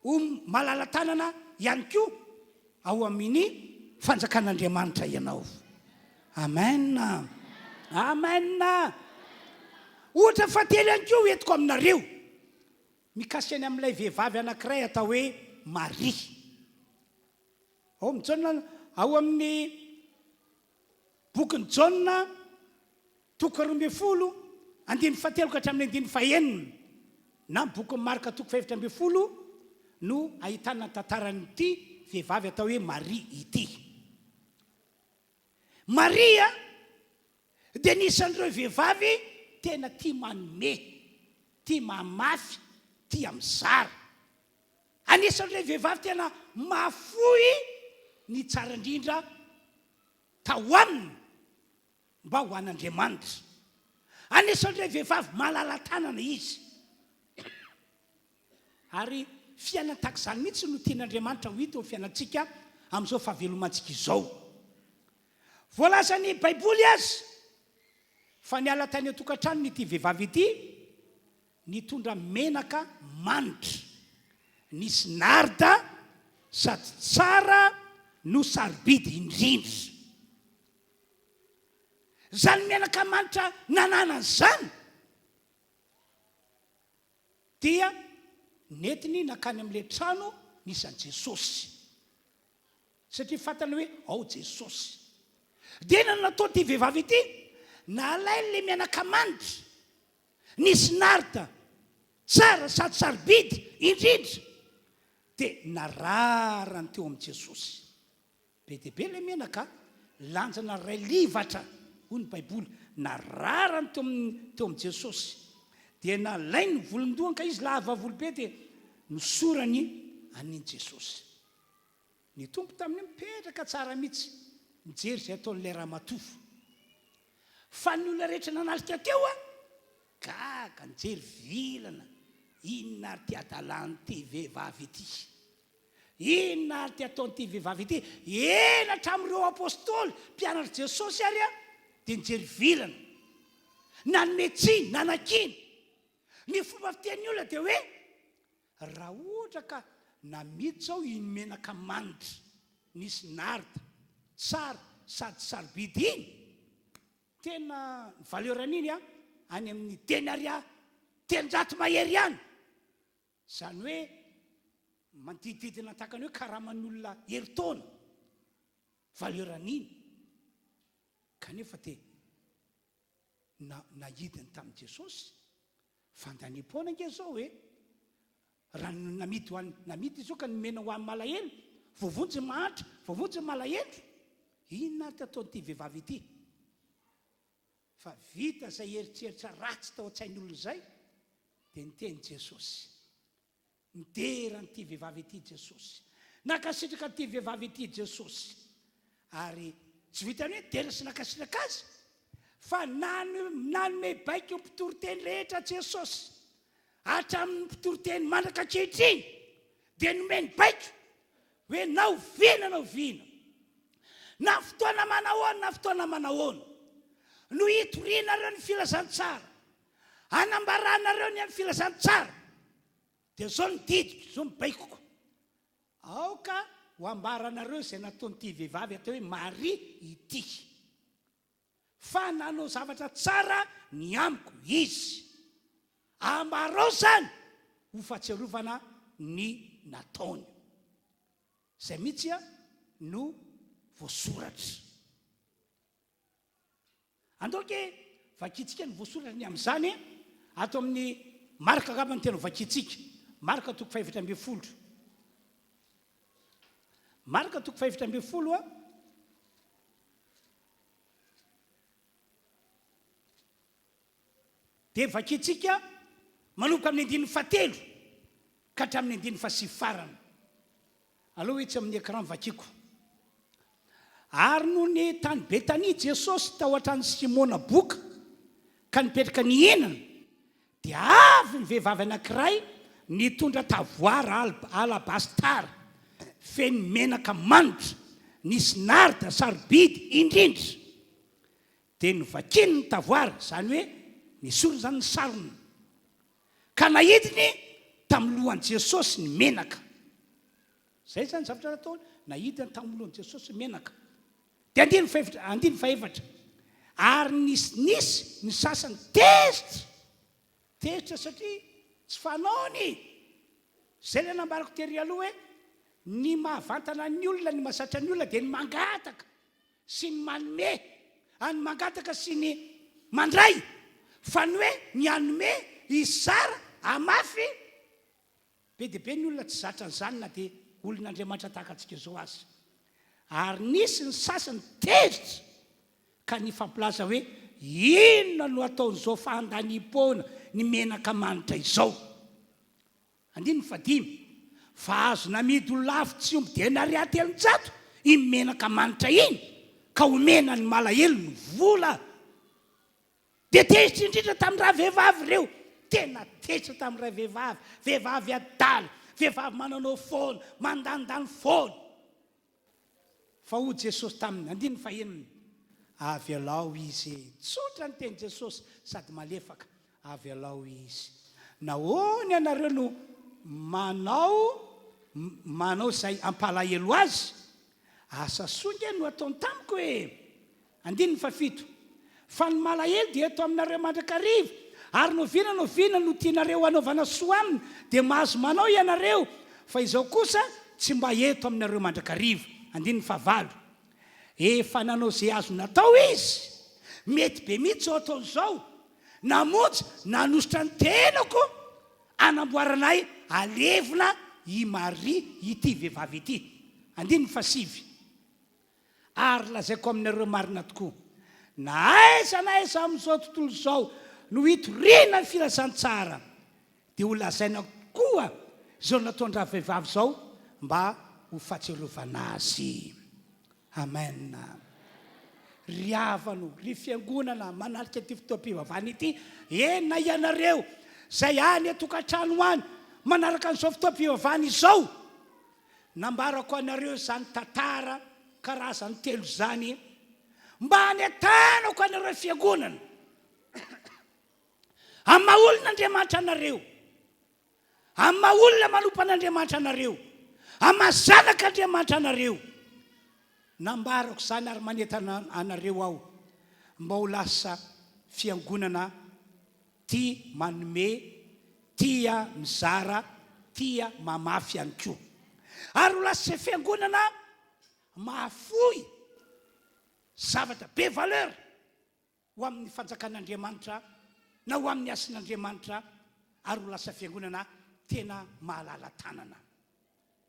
ho malala tanana ihany koa ao amin'ny fanjakan'Andriamanitra ianao. Amen. Amen. Ohatra fately ihany koa entiko aminareo mikasy any amin'ilay vehivavy anankiray atao hoe Maria. Ao amin'ny bokin'ny Jaona 12 andiny fateloka hatramin'ny andiny fahenina, na bokin'ny Marka 7 no ahitana tantaran'ity vehivavy atao hoe Maria ity. Maria dia nisan'ireo vehivavy tena tia manome, tia mamafy, tia mizara. Anisan'ireo vehivavy tena mafoy ny tsara indrindra tao aminy mba ho an'Andriamanitra. Anisan'ireo vehivavy malala tanana izy. Ary fiainana tahaka izany mihitsy no tian'Andriamanitra ho hita ho fiainantsika amin'izao fahavelomantsika izao. Voalazany Baiboly azy fa niala tany an-tokantrano n'ity vehivavy ity, nitondra menaka manitra, nisy narda sady tsara no sarobidy indrindra. Zany menaka manitra nanana zany dia netiny nakany amin'ilay trano nisan'i Jesosy, satria fantany hoe ao Jesosy. Dia natao ty vehivavy ity, nalainy le menaka manitra, nisy narda tsara sady sarobidy indrindra, dia nararany teo amin'i Jesosy. Be dia be le menaka, lanjana ray livatra hoy ny Baiboly, nararany teo amin'i Jesosy. Dia nalainy ny volondohany ka izy lava volobe dia nosorany an'iny Jesosy. Ny tompo tamin'ny mipetraka tsara mihitsy, mijery izay ataon'ilay ramatofo. Fa ny olona rehetra nanalika teo gaga nijery vilana, inona ary ty adalàn'ity vehivavy ity, inona ary ty ataon'ity vehivavy ity, ena hatramin'ireo apôstôly mpianatra Jesosy ary dia nijery vilana, nanmetsiny nanakiny. Ny fomba fitenin'ny olona dia hoe raha ohatra ka namiditsy zao iny menaka manitra nisy narda tsara sady sarobidy iny, tena valeran'iny any amin'ny denaria 10 mahery ihany. Zany hoe manodididina takany hoe karaman'olona heritaona valeran'iny. Kanefa dia nahidiny tamin'i Jesosy. Fandaniam-poana nge zao hoe raha namidy izao ka nomena ho amin'ny malahelo, voavonjy mahantra, voavonjy malahelo, inona ary ataon'ity vehivavy ity? Fa vita izay eritreritra ratsy tao an-tsain'olona izay, dia niteny Jesosy, nideran'ity vehivavy ity Jesosy, nakasitraka ity vehivavy ity Jesosy, ary tsy vitany hoe dera sy nakasitraka azy, fa nanome baika io mpitoroteny rehetra Jesosy hatramin'ny mpitoroteny mandraka ankehitriny, dia nomeny baika hoe naoviana na fotoana manahoana na fotoana manahoana no hitorianareo ny filazantsara, hanambaranareo ny amin'ny filazantsara. Dia zao ny didiko, zao ny baikoko, aoka ho ambaranareo izay nataon'ity vehivavy atao hoe Maria ity, fa nanao zavatra tsara ny amiko izy, ambarao zany ho fahatsiarovana ny nataony. Zay mihitsy no voasoratra. Andoke vakitsika ny voasoratra ny amin'izany ato amin'ny marika angamba ny tena vakitsika, marika 7:12. Marika 7:12 dia vakitsika manomboka amin'ny 9:7 ka hatramin'ny 9:7 farany. Aloha hoe tsy amin'ny écran vakiko. Ary no ny tany Betania Jesosy tao an-trano Simona boka ka nipetraka ny enana, dia avy ny vehivavy anankiray nitondra tavoara alabastara feno menaka manitra nisy narda sarobidy indrindra, dia novakiny ny tavoara, zany hoe nisoro zany ny sarony, ka nahidiny tamin'ny lohan'i Jesosy ny menaka. Zay zany zavatra nataony, nahidiny tamin'ny lohan'i Jesosy ny menaka. Dia 9:4 ary nisy ny sasany tezitra satria tsy fanaony. Zay le nambarako tery aloha hoe ny mahavantana ny olona, ny mahazatra ny olona dia ny mangataka sy ny manome, ny mangataka sy ny mandray, fa ny hoe ny anome izara amafy. Be dia be ny olona tsy zatra n'izany na dia olon'Andriamanitra tahaka antsika izao azy. Ary nisy ny sasany tezitra ka nifampilaza hoe inona no ataon'izao fandaniam-poana ny menaka manitra izao. 9:5 fa azo namidy ho lafo tsy omby denaria 300 iny menaka manitra iny, ka omena ny malahelo ny vola. Dia tezitra indrindra tamin'ny raha vehivavy reo, tena tezitra tamin'ny raha vehivavy adala, vehivavy mananao foana, mandandany foana. Fa ho Jesosy tamin'ny 9:9 avy alao izy, tsotra ny teny Jesosy sady malefaka, avy alao izy. Nahoana ianareo no manao izay ampalahelo azy? Asa songa no ataony tamiko hoe. 9:7 fa ny malahelo dia eto aminareo mandrakariva, ary noviana no tianareo hanaovana soa aminy, dia mahazo manao ianareo, fa izao kosa tsy mba eto aminareo mandrakariva. 9:8 efa nanao izay azo natao izy, mety be mihitsy zao ataon'izao, namonjy nanositra ny tenako anamboaranay alevina i Maria ity vehivavy ity. 9:7 ary lazaiko aminareo marina tokoa, na aiza amin'izao tontolo izao no hitoriana ny filazantsara, dia ho lazaina koa izao nataon'ny vehivavy izao mba ho fahatsiarovana azy. Amen. Ry havano, ry fiangonana manarika ty fotoam-pivavahana ity, enina ianareo zay any atokantrano any manaraka an'izao fotoam-pivavahana izao, nambarako anareo zany tantara karazany 3 zany, mba hanetanako anareo fiangonana amin'ny maha-olon'Andriamanitra anareo, amin'ny maha-olona manompan'Andriamanitra anareo, amin'ny mahazanak'Andriamanitra anareo. Nambarako izany ary manentana anareo aho mba ho lasa fiangonana tia manome, tia mizara, tia mamafy ihany koa. Ary ho lasa fiangonana mahafoy zavatra be valeur ho amin'ny fanjakan'Andriamanitra na ho amin'ny asin'Andriamanitra, ary ho lasa fiangonana tena mahalala tanana.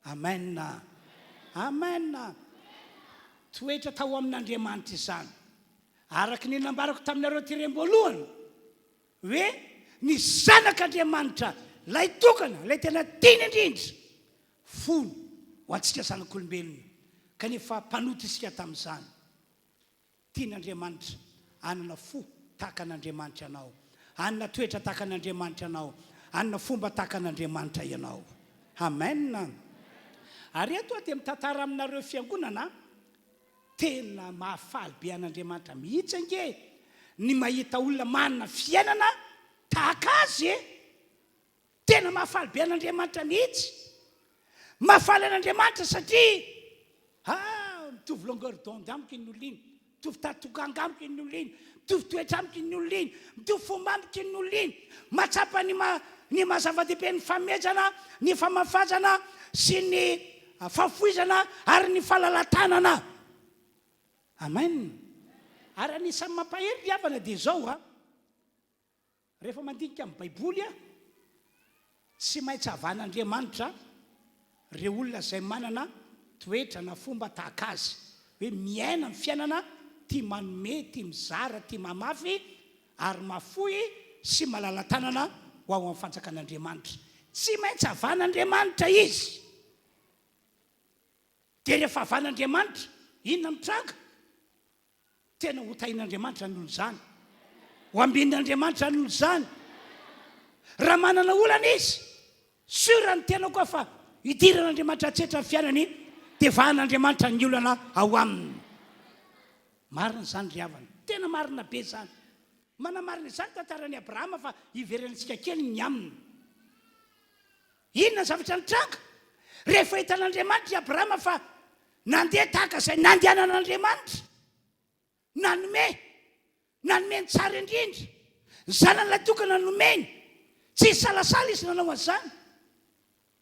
Amen. Amen. Toetra tao amin'Andriamanitra izany. Araka ny nambarako taminareo tirem-boalohany hoe ny zanak'Andriamanitra lay tokana, lay tena tiany indrindra, fony ho antsika zanak'olombelona, kanefa mpanoto isika tamin'izany. Tian'Andriamanitra anana fo tahaka an'Andriamanitra ianao, anana toetra tahaka an'Andriamanitra ianao, anana fomba tahaka an'Andriamanitra ianao. Amen. Ary eto dia mitantara aminareo fiangonana tena mahafaly be an'Andriamanitra mihitsy ange ny mahita olona manana fiainana tahaka azy. Tena mahafaly be an'Andriamanitra mihitsy. Mahafaly an'Andriamanitra satria mitovy longueur d'onde amiko iny olona iny, mitovy tatokanga amiko iny olona iny, mitovy toetra amiko iny olona iny, mitovy fomba amiko iny olona iny, matsapa ny mahazava-dehibe ny famejana, ny famafazana sy ny fafoizana ary ny falalatanana. Amen. Ary anisan'ny mampahery ny havana dia zao rehefa mandinika amin'ny baiboly tsy maintsy havan'Andriamanitra ireo olona izay manana toetra na fomba tahaka azy, hoe miaina amin'ny fiainana tia manome, tia mizara, tia mamafy ary mafoy sy malala tanana ho ao amin'ny fanjakan'Andriamanitra. Tsy maintsy havan'Andriamanitra izy. Dia rehefa havan'Andriamanitra, inona mitranga? Tena ho tahin'Andriamanitra ny olo izany, ho ambin'Andriamanitra ny olo izany. Raha manana olana izy, sura ny tena koa fa hidiran'Andriamanitra tsetra ny fiainany, dia vahan'Andriamanitra ny olana ao aminy. Marina izany ry havana, tena marina be izany. Manamarina izany tantaran'i Abrahama fa hiverenantsika kely ny aminy. Inona zavatra nitranga? Rehefa hitan'Andriamanitra i Abrahama fa nandeha tahaka izay nandehanan'Andriamanitra, nanome ny tsara indrindra, ny zanany tokana nomeny, tsy salasala izy nanao an'izany.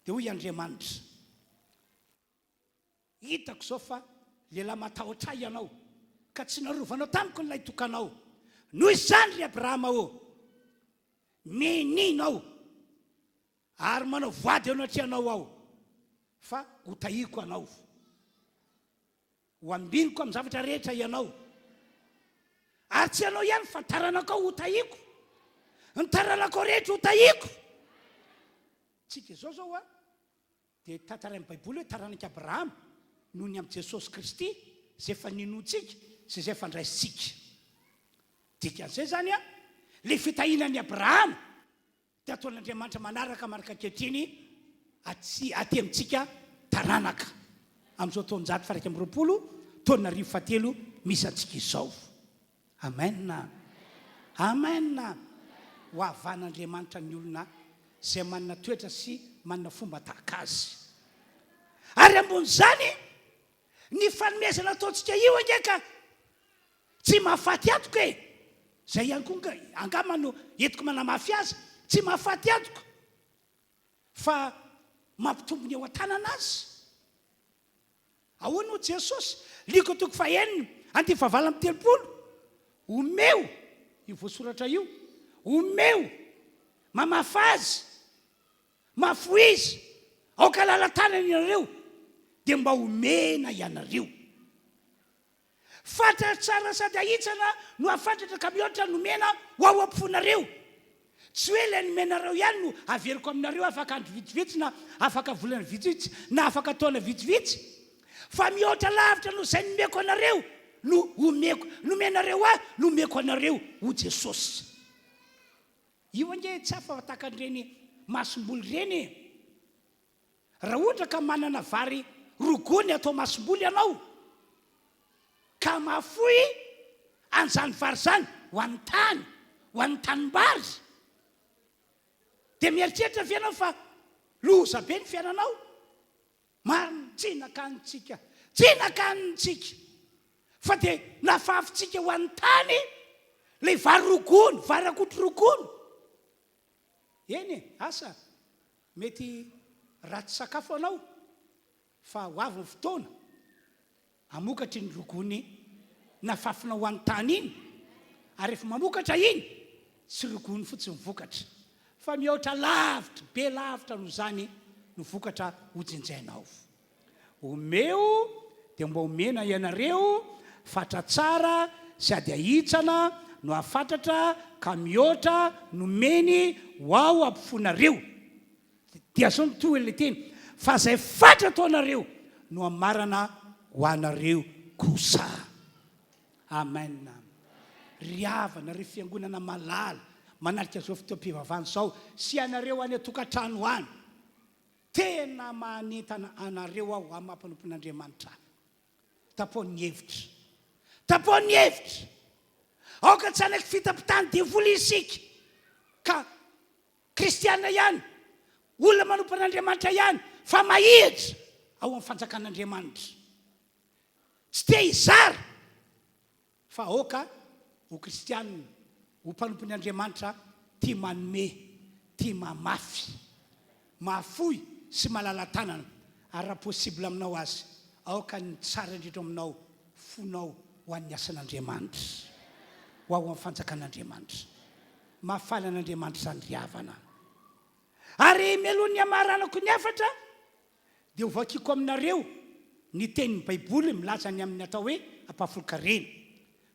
Dia hoy Andriamanitra, hitako zao fa lehilahy matahotra ianao ka tsy narovanao tamiko nylay tokanao. Noho izany ry Abrahama meninao ary manao voady ao anatrianao aho, fa ho tahiko anao, ho ambiniko amin'ny zavatra rehetra ianao. Ary tsy anao ihany fa taranakao ho tahiko, ny taranakao rehetra ho tahiko. Tsika zao dia tantarain'ny baiboly hoe taranak'i Abrahama noho ny amin'i Jesosy Kristy izay efa ninoantsika sy izay efa ndraisitsika. Dikan'izay zany le fitahinan'i Abrahama dia ataon'Andriamanitra manaraka maraka ankehitriny aty amintsika taranaka amin'izao taonjato faha 120 taona 2007 misy antsika izao. Amen. Amen. Ho havan'Andriamanitra ny olona izay manana toetra sy manana fomba tahaka azy. Ary ambony izany ny fanomezana ataontsika io angeka tsy mahafaty atoko zay ihany koa angamba no entiko manamafy azy, tsy mahafaty atoko fa mampitombony eo an-tanana azy. Ahoana Jesosy liko toko faheniny andy fahavala amin'ny 30 omeo io voasoratra io, omeo mamafa azy, mafoy izy, aoka lala-tanana ianareo, dia mba omena ianareo. Fantatra tsara sady ahitsana no afantatra ka mihoatra nomena ho ao ampofonareo. Tsy hoe ilay nomenareo ihany no averiko aminareo afaka andro vitsivitsy na afaka volana vitsivitsy na afaka taona vitsivitsy, fa mihoatra lavitra no izay nomeko anareo no nomenareo no omeko anareo ho Jesosy. Io ange tsy afa takan'ireny masom-boly ireny. Raha ohatra ka manana vary rogony atao masom-boly ianao ka mahafoy an'izany vary izany ho an'ny tany, ho an'ny tanimbary, dia mieritreritra fiainao fa loza be ny fiainanao marina tsy nakanitsika tsy nakanitsika fa dia nafafintsika ho an'ny tany lay vary rokony vary akotry rokony eny asa mety ratsy sakafo anao fa ho avy ny fotoana amokatry ny rokony nafafina ho an'ny tany iny ary rehefa mamokatra iny tsy rokony fotsy mivokatra fa mihoatra lavitra be lavitra no zany no vokatra hojenjainao omeo dia mba omena ianareo fatra tsara sy ady ahitsana no afantatra ka mihoatra nomeny ho ao ampifonareo dia zao ny toy le teny fa zay fatra taonareo no amarana ho anareo kosa amen riavana ry fiangonana malala manarika zao fotoam-pivavahana zao sy anareo any atokantrano any tena manentana anareo aho amin'ny mampanampon'Andriamanitra tapoan'ny hevitra tapoan'ny hevitra aoka tsy anaky fitampitany devoly isika ka kristiana ihany olona manompan'Andriamanitra ihany fa mahihitra ao amin'ny fanjakan'Andriamanitra tsy te hizara fa aoka ho kristianina ho mpanompon'ny Andriamanitra tia manome tia mamafy mahafoy sy malala-tanana ary raha possible aminao azy aoka ny tsara indrindra aminao fonao ho an'ny asan'Andriamanitra ho ao amin'ny fanjakan'Andriamanitra mahafaly an'Andriamanitra zany riavana ary mialohan'ny amaranako ny afatra dia hovakiko aminareo ny tenin'ny baiboly milaza ny amin'ny atao hoe ampahafolokarena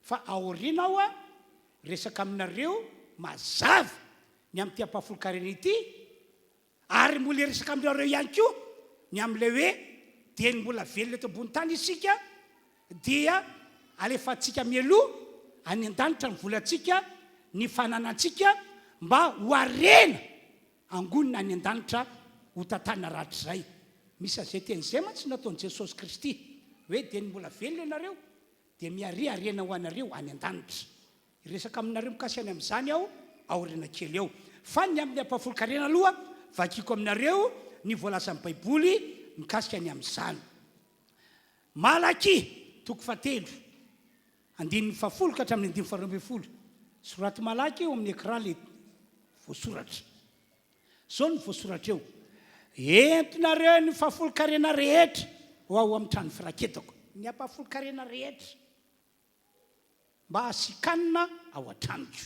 fa aoriana ao a resaka aminareo mazava ny amin'ity ampahafolokarena ity ary mbola resaka aminareo ihany koa ny amin'ilay hoe teny mbola velona eto ambony tany isika dia alefantsika mialoha any an-danitra ny volantsika ny fananantsika mba ho arena angonina any an-danitra ho tantana ratra izay misy azay teny izay ma tsy nataon'i Jesosy Kristy hoe teny mbola velona ianareo dia miaria arena ho anareo any an-danitra resaka aminareo mikasy any amin'izany aho aoriana kely eo fa ny amin'ny ampahafolokarena aloha vakiko aminareo ny voalazan'ny baiboly mikasika any amin'izany Malaki toko fatelo andininy fafolo ka hatramin'ny andiny faharoambinifolo soraty Malaki eo amin'ny écran le voasoratra zao ny voasoratra eo entinareo ny fahafolokarena rehetra ho ao amin'ny trano firaketako ny ampahafolokarena rehetra mba hasikanina ao an-tranoko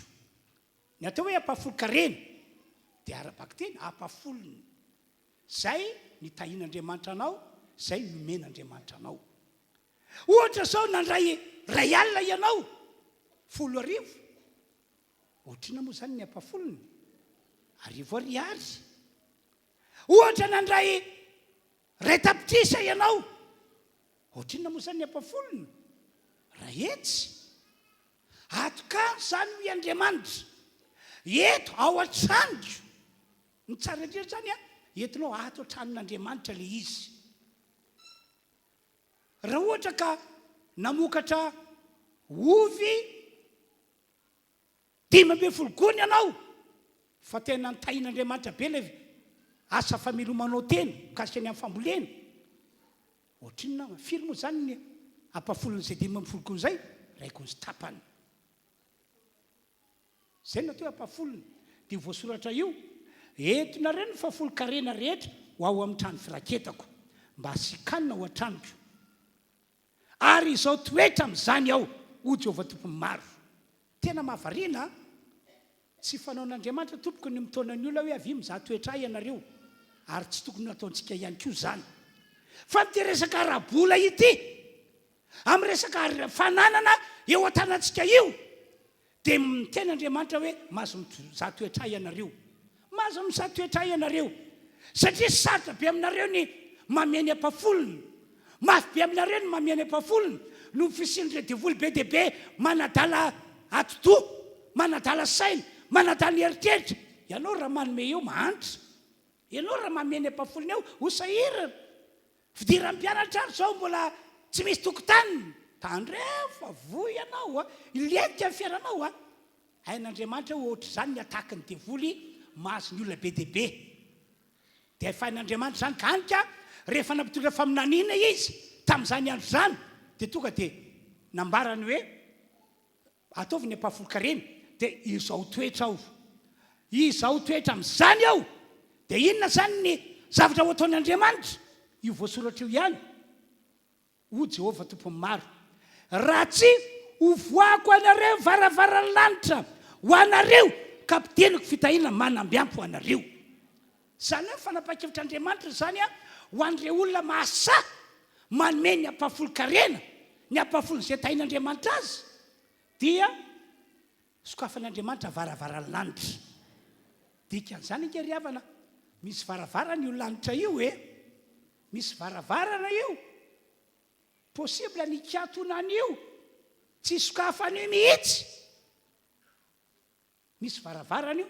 ny atao hoe ampahafolokarena dia arabaky teny ampafolony zay ny tahian'Andriamanitra anao zay nomen'Andriamanitra anao ohatra zao nandray ray alina ianao 10,000 ohatrina moa zany ny ampafolony 10 ariary ohatra nandray ray tapitrisa ianao ohatrina moa zany ny ampafolony rahetsy atokany zany ho Andriamanitra eto ao an-tranoko ny tsara indrindra zany a entinao ato an-tranon'Andriamanitra le izy raha ohatra ka namokatra ovy 15 gony ianao fa tena nitahian'Andriamanitra be le asa famelomanao teny mikasika ny amin'ny fambolena ohatrinona firy moa zany ny ampafolon'izay 15 gony zay raiko ny sy tapany zay natao ampafolony dia voasoratra io entinareo ny fahafolokarena rehetra ho ao amin'ny trano firaketako mba hasikanina ho an-tranoko ary izao toetra amin'izany aho ho Jehovah tompony maro tena mahavariana tsy fanaon'Andriamanitra tompoko ny mitaonany olona hoe avy mizaha toetra ianareo ary tsy tokony nataontsika ihany koa zany fa ty resaka rabola ity amin'ny resaka fananana eo an-tanantsika io dia miteny Andriamanitra hoe mahazo mizaha toetra ianareo mahazo mizaha toetra ianareo satria sarotra be aminareo ny mameny ampafolony mafy be aminareo ny mameny ampafolony no fisin'ireo devoly be dia be manadala atoto manadala saina manadala eritreritra ianao raha manome eo mahantra ianao raha mameny ampafolony eo ho sahirana fidiran'ny mpianatra ary zao mbola tsy misy tokotaniny tandreo fa voy ianao iledika ny fiainanao ain'Andriamanitra ho ohatra zany ny ataka ny devoly mahazo ny olona be dia be. Dia efain'Andriamanitra zany kanika rehefa nampitondra faminaniana izy tamin'izany andro zany dia tonga dia nambarany hoe ataovy ny ampahafolo-karena dia izao toetra ao, izao toetra amin'izany ao. Dia inona zany ny zavatra ho ataon'Andriamanitra? Io voasoratra io ihany, ho Jehovah tompony maro, raha tsy hovoako anareo varavaran'ny lanitra ho anareo kapiteniko fitahiana manambiampy ho anareo. Zany hoe fanapa-kevitr'Andriamanitra zany ho an'ireo olona mahasa manome ny ampahafolo-karena, ny ampahafolon'izay tahin'Andriamanitra azy, dia sokafan'Andriamanitra varavaran'ny lanitra. Dikan'izany inkary havana, misy varavarana io lanitra io misy varavarana io, possible ny katonana io tsy sokafana io mihitsy. Misy varavarana io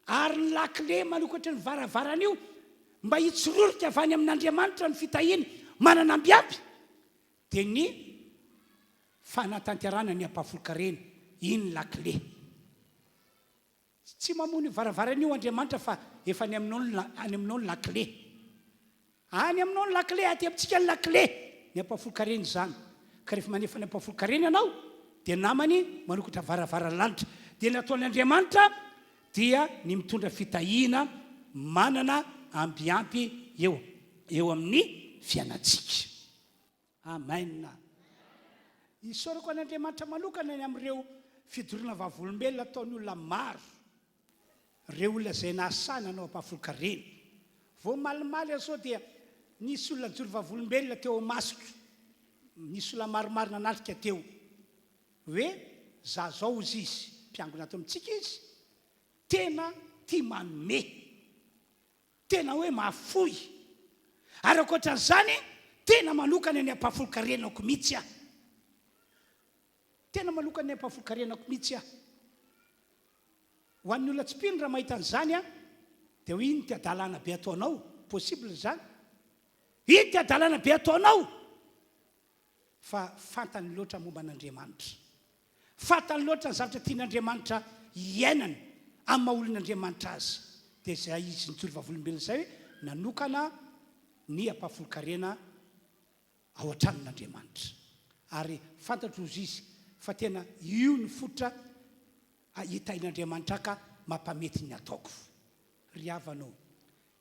ary ny lakile manokatra ny varavarana io mba hitsororika avy any amin'Andriamanitra ny fitahiana mananambiampy dia ny fanatanterana ny ampahafolo-karena, iny lakile. Tsy mamony varavarana io Andriamanitra fa efa any aminao ny lakile, any aminao ny lakile, aty amintsika ny lakile ny ampahafolo-karena zany. Ka rehefa manefa ny ampahafolo-karena ianao dia namany manokatra varavaran'ny lanitra. Dia ny ataon'Andriamanitra dia ny mitondra fitahiana manana ambiampy eo amin'ny fiainantsika. Amen. Isaorako an'Andriamanitra manokana ny amin'ireo fidorona vavolombelona ataony olona maro, ireo olona izay nahasana anao ampahafolo-karena. Vao malimaly azao dia nisy olona jory vavolombelona teo masoko, nisy olona maromaro nanatrika teo hoe za zao izy izy mpiangona ato amintsika izy tena tia manome, tena hoe mahafoy, ary ankoatran'izany tena manokana ny ampahafolo-karenako mihitsy aho, tena manokana ny ampahafolo-karenako mihitsy aho. Ho an'ny olona tsy mpino raha mahita an'izany dia ho iny ty adalana be ataonao, possible zany, iny ty adalana be ataonao, fa fantany loatra momba an'Andriamanitra, fantany loatra ny zavatra tian'Andriamanitra iainany amin'ny maha-olon'Andriamanitra azy. Dia izay izy nijory vavolombelona izay hoe nanokana ny ampahafolo-karena ao an-tranon'Andriamanitra, ary fantatro izy izy fa tena io ny fototra hitahin'Andriamanitra ka mampamety ny ataoko. Ry havanao,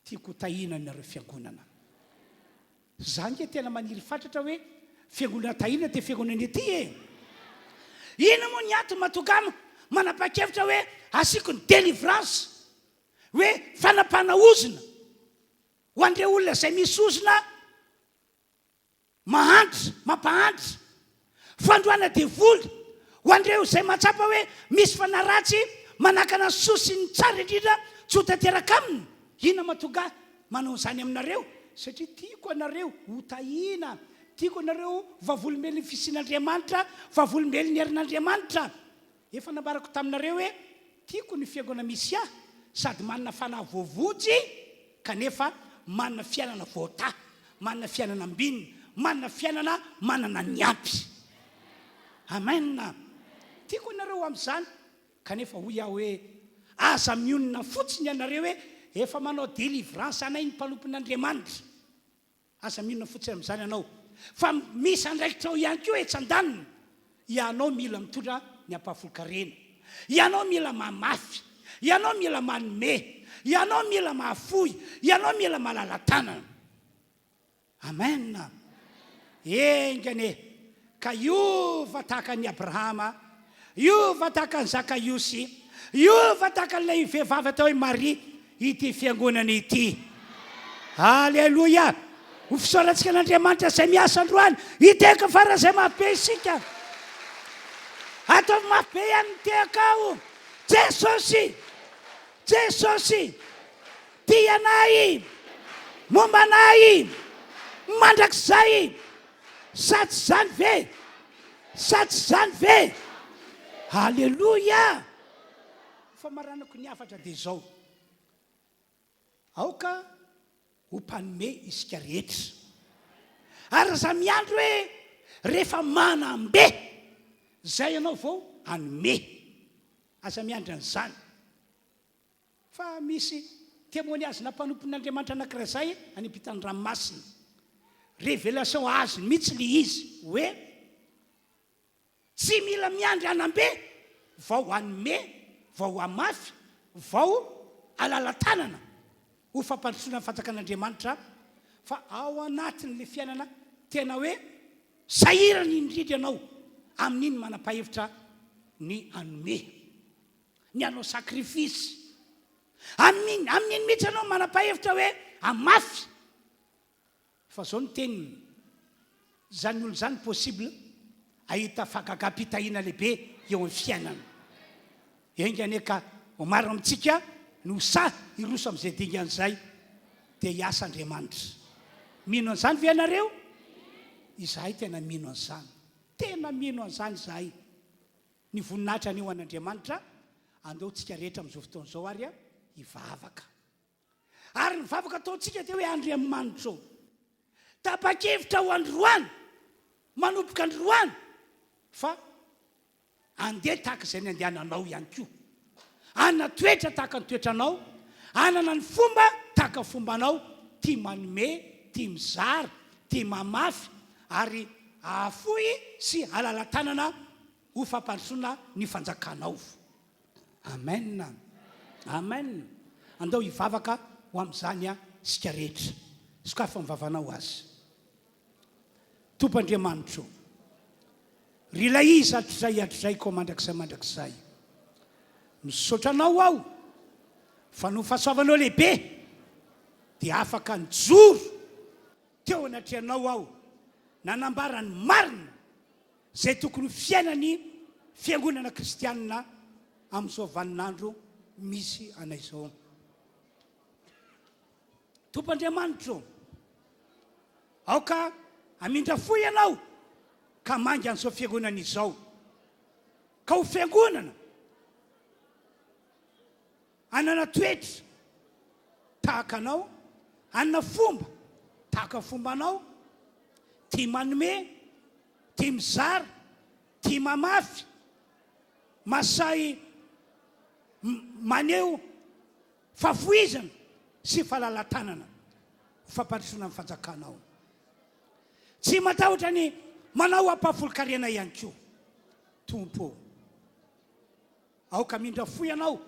tiako tahiana nareo fiangonana. Zany ke tena maniry fatratra hoe fiangonana tahiana dia fiangonana ety ina moa ny antony mahatonga manapa-kevitra hoe asiako ny délivrance, hoe fanapana ozina ho an'ireo olona izay misy ozina mahantra, mampahantra, fandroana devoly ho an'ireo izay mahatsapa hoe misy fanaratsy manakana sosiny tsara indrindra tsy ho tanteraka aminy. Ina mahatonga manao izany aminareo? Satria tiako anareo ho tahiana, tiako anareo vavolombelon'ny fisian'Andriamanitra, vavolombelon'ny herin'Andriamanitra. Efa nambarako taminareo hoe tiako ny fiangonana misy ahy sady manana fanahy voavotsy kanefa manana fiainana voata, manana fiainana ambinina, manana fiainana manana ny ampy. Amen. Tiako anareo amin'izany kanefa hoy aho hoe aza mionona fotsiny ianareo hoe efa manao délivrance anay ny mpalompon'Andriamanitra, aza mionona fotsiny amin'izany ianao. Fa misy andraikitra ao ihany koa etsan-daniny, ianao mila mitondra ny ampahafolo-karena, ianao mila mamafy, ianao mila manome, ianao mila mahafoy, ianao mila malala-tanana. Amen. Engane, ka iova tahaka ny Abrahama, iova tahaka ny Zakaiosy, iova tahaka n'ilay vehivavy atao hoe Maria ity fiangonana ity. Alleluia. Ho fisaorantsika n'Andriamanitra izay miasa androany, hiteka fara izay mahabe isika, ataovy mahabe ihany miteka ao. Jesosy, Jesosy, tia anay, momba anay, mandrakizay, sa tsy zany ve? Sa tsy zany ve? Alleluia. Fa maranako ny hafatra dia izao, aoka ho mpanome isika rehetra, ary aza miandro hoe rehefa manambe zay ianao vao anome, aza miandro an'izany. fa misy témoignage nampanopin'Andriamanitra anankiray zay any Ampitan'ny Ranomasina. Révélation azy mihitsy le izy hoe tsy mila miandry anambe vao anome vao amafy vao alala-tanana ho fampandrosoana ny fanjakan'Andriamanitra fa ao anatin'le fiainana tena hoe sahirana indrindra ianao amin'iny manapa-hevitra ny anome ny anao sakrifisy amin'iny mihitsy anao manapa-hevitra hoe amafy fa zao ny teniny zany olo zany possible ahita fakakapitahiana lehibe eo amin'ny fiainana engany ka omaro amintsika no sa iroso amin'izay dingan'izay dia hiasa Andriamanitra. Mino an'izany ve ianareo? Izahay tena mino an'izany, tena mino an'izany izahay. Ny voninahitra anio an'Andriamanitra andeontsika rehetra amin'izao fotoana izao ary hivavaka. Ary ny vavaka ataontsika dia hoe Andriamanitra ao. Tapa-kevitra ho androany, manompoka androany, fa andeha tahaka izay ny andehananao ihany koa. Anana toetra tahaka ny toetranao, anana ny fomba tahaka ny fombanao, tia manome, tia mizara, tia mamafy, ary ahafoy sy alala-tanana ho fampandrosoana ny fanjakanao. Amen. Amen. Andao hivavaka ho amin'izany sika rehetra. Sokafa mivavanao azy. Tompoandriamanitra, rilay hatrizay ko mandrakizay. Misaotra anao aho fa no fahasoavanao lehibe dia afaka nijoro teo anatrehanao aho nanambara ny marina zay tokony fiainany fiangonana kristianina amin'izao vaninandro misy anay izao. Tompoandriamanitra, aoka amindra fo ianao ka mangy an'izao fiangonana izao, ka ho fiangonana anana toetra tahaka anao, anana fomba tahaka fombanao, tia manome, tia mizara, tia mamafy, masay maneho fahafoizana sy fahalala-tanana fampandrosoana amin'ny fanjakanao. Tsy matahotra ny manao ampahafolo-karena ihany koa. Tompo, aoka mindra fo ianao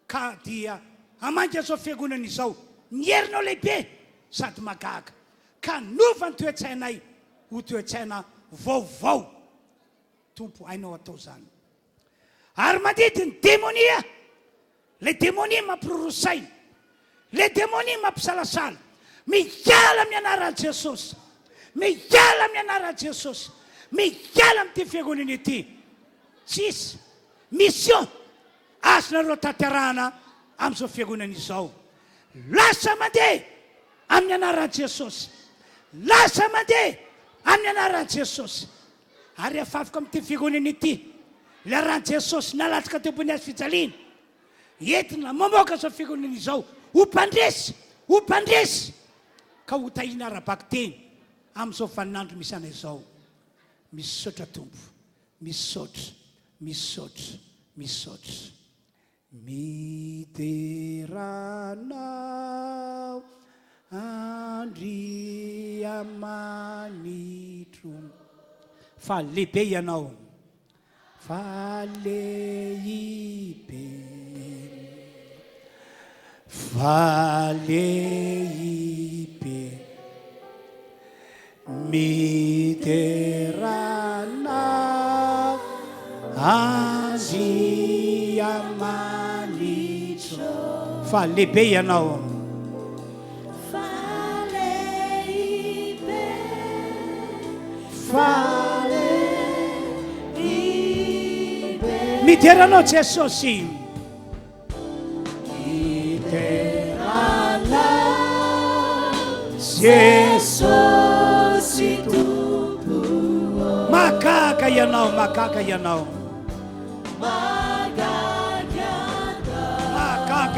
ka dia amangy an'izao fiangonana izao, ny herinao lehibe sady magaga, ka nova ny toe-tsainay ho toe-tsaina vaovao. Tompo, hainao atao zany. Ary mandidy ny démonia, le démonia mampirorosaina, le démonia mampisalasala, miala amin'ny anaran'i Jesosy, miala amin'ny anaran'i Jesosy, miala amin'ity fiangonana ity. Tsisy mission azonareo tanterahana amin'izao fiangonana izao. Lasa mandeha amin'ny anaran'i Jesosy, lasa mandeha amin'ny anaran'i Jesosy. Ary afafaka amin'ity fiangonana ity, le aran'i Jesosy nalatrika teo ambony hazo fijaliana, entina mamoaka izao fiangonana izao ho mpandresy ka ho tahina ara-baky teny amin'izao vaninandro misy anay izao. Misaotra Tompo, misaotra. Miteranao Andriamanitro, fa lehibe ianao, fa lehibe, fa lehibe. Miteranao Andriamanitro, fa lehibe ianao, fa lehibe, fa lehibe. Miteranao Jesosy, miteranao Jesosy Tompo, magaga ianao, magaga ianao, magaga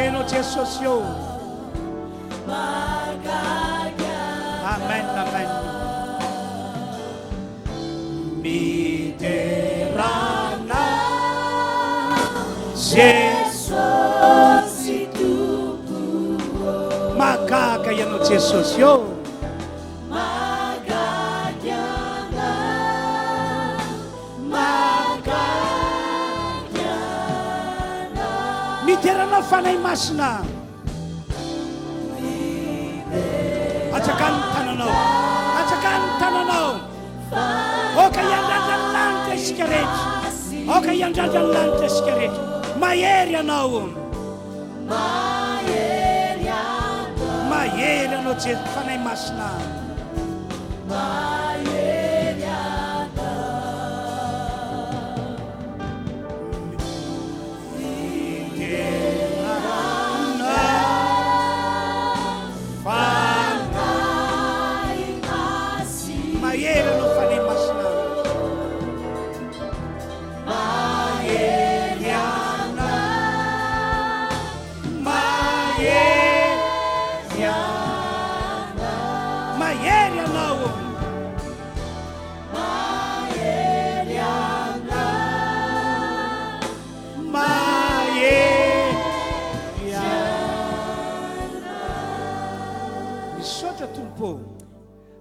ianao Jesosy io. Amen, amen. Miteranao Jesosy Tompo, Mahagaga ianao Jesosy eo. Miteranao fanahy masina. Atsakany tananao. Atsakany tananao. Oka iandrandra ny lanitra isika rehetra. Oka iandrandra ny lanitra isika rehetra. Mahery ianao. Mahery ianao Jesosy fanahy masina.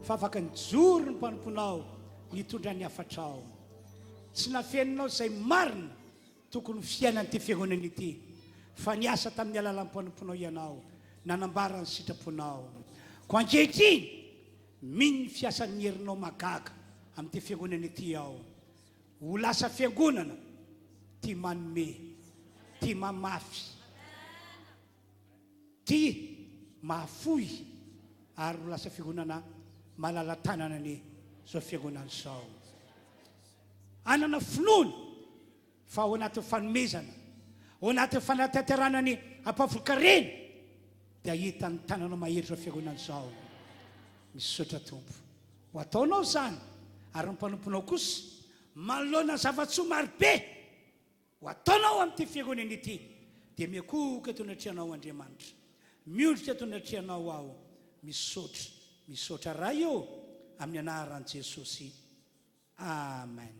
Fa afaka nijoro ny mpanomponao nitondra ny afatrao. Tsy nafeninao izay marina tokony fiainany ty fiangonana ity, fa niasa tamin'ny alalan'ny mpanomponao ianao, nanambara ny sitraponao. Ko ankehitriny mino ny fiasan'ny herinao magaga amin'ity fiangonana ity ao. Ho lasa fiangonana ty manome, ty mamafy, ty mahafoy, ary ho lasa fiangonana malala tanana ny zao fiangonana zao. Anana finoana fa ao anatin'ny fanomezana, ao anatin'ny fanatanterana ny ampavokarena dia hitan'ny tanana mahery zao fiangonana zao. Misaotra Tompo, ho ataonao zany ary ny mpanomponao kosa manoloana zavatsoa marobe ho ataonao amin'ity fiangonana ity, dia miakoka eto anatrianao Andriamanitra, miondrika eto anatrianao ao. Misaotra raha io amin'ny anaran'i Jesosy. Amen.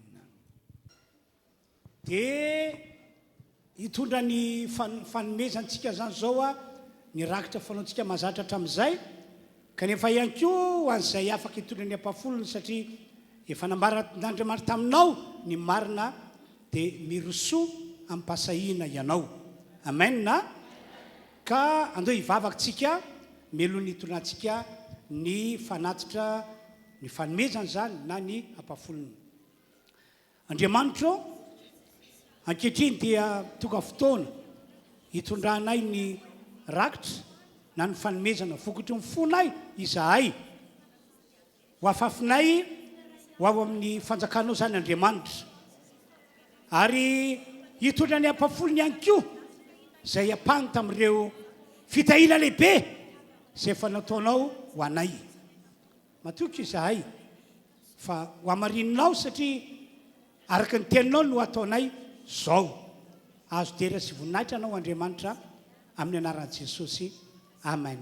Dia hitondra ny fanomezantsika zany zao nirakitra fanaontsika mazatra hatramin'izay, kanefa ihany koa ho an'izay afaka hitondra ny ampafolony, satria efa nambaran'Andriamanitra taminao ny marina dia mirosoa amin'ny mpasahina ianao. Amen na? Ka andeo hivavakantsika melohan'ny hitondrantsika ny fanatitra ny fanomezana zany na ny ampafolony. Andriamanitra, ankehitriny dia tonga fotoana hitondranay ny rakitra na ny fanomezana vokatry ny fonay izahay, ho afafinay ho ao amin'ny fanjakanao zany Andriamanitra, ary hitondra ny ampafolony ihany koa izay ampahany tamin'ireo fitahina lehibe izay efa nataonao ho anay. Matoky izahay fa ho amarininao, satria araka ny teninao no ataonay zao. Azo dera sy voninahitra anao Andriamanitra amin'ny anaran'i Jesosy. Amen.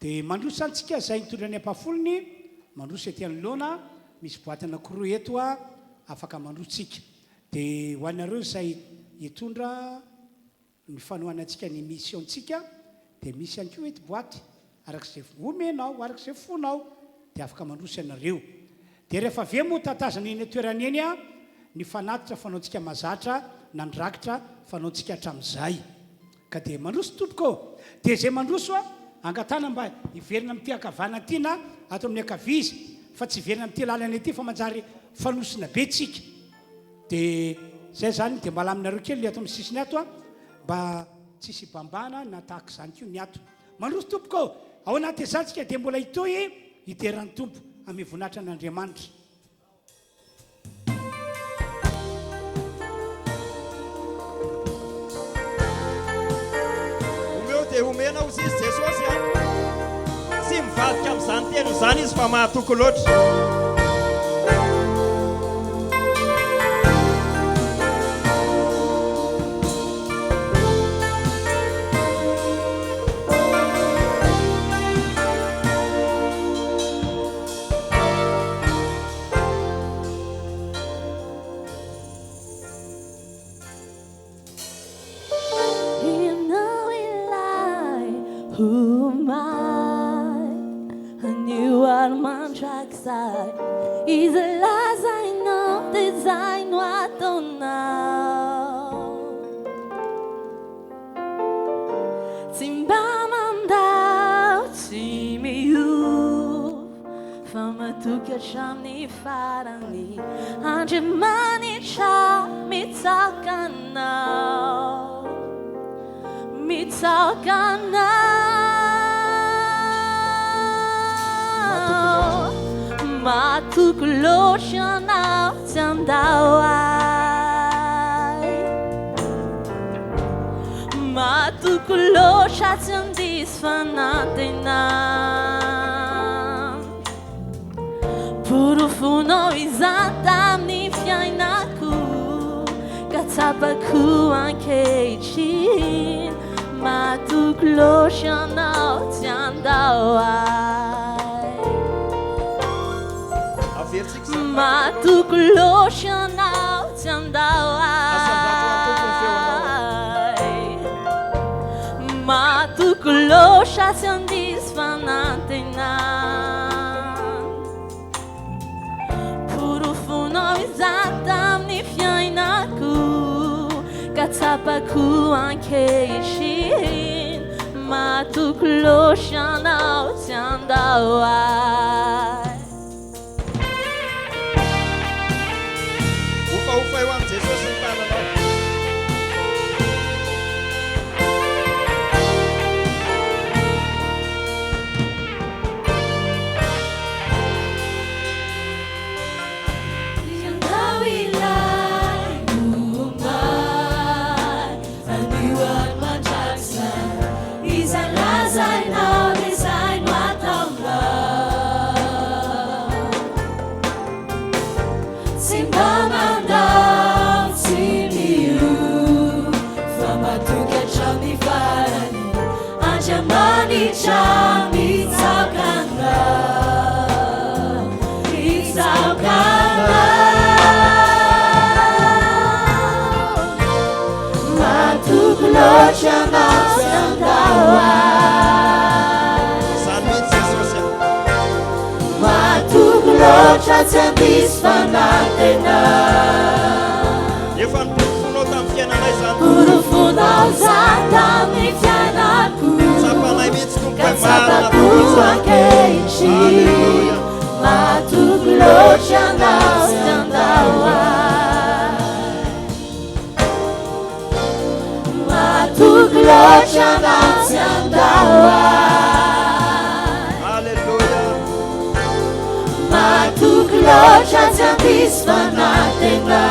Dia mandroso antsika izay nitondra ny ampafolony, mandroso etỳ anoloana, misy boaty anankiroa eto afaka mandrosotsika. Dia ho anareo izay hitondra ny fanohanantsika ny missiontsika, dia misy ihany koa eto boaty arak'izay omenao, arak'izay fonao, dia afaka mandroso ianareo. Dia rehefa avy moa tatazana eny toerana eny ny fanatitra fanaontsika mazatra na ny rakitra fanaontsika hatramin'izay. Ka dia mandroso tompoko. Dia izay mandroso angatana mba hiverina amin'ity akavana ity na ato amin'ny akavizy, fa tsy hiverina amin'ity lalana ity fa manjary fanosina be tsika. Dia zay zany dia malaminareo kely le ato amin'ny sisiny ato mba tsisy bambana na tahaka izany koa ny ato. Mandroso tompoko. Ao anaty izantsika dia mbola hitohy hiteran'ny tompo amin'ny voninahitra an'Andriamanitra. Omena ho izy Jesosy sy mivadika amin'izany teny izany izy fa mahatoko loatra. Who mine, and you are my track side. Is the last I know, design what I don't know. Simba mandau, Simi you, Fama tuka shamni farani, Anje mani cha, Mitsakana, Mitsakana. Matukuloshanau tandawai, Matukulosha tandisfanatena. Purufuno izatamni fiainaku, Katsabaku ankeichi, Matukuloshanau tandawai. Matukuloshanau tandawai, Matukulosha tandisfanatena. Purufuno izatamni fiainaku, Katsabaku ankeishi, Matukuloshanau tandawai. Ufa eo amin'ny Jesosy ny tananao. Efa nipurufunao tamin'ny fiainanay zany. Purufunao tamin'ny fiainako. Tsapanay mihitsy tompoay marina Katsabaku ankeishi, Matukuloshanau tandawai, Matukuloshanau tandawai. Hallelujah. Matukulosha tandisfanatena.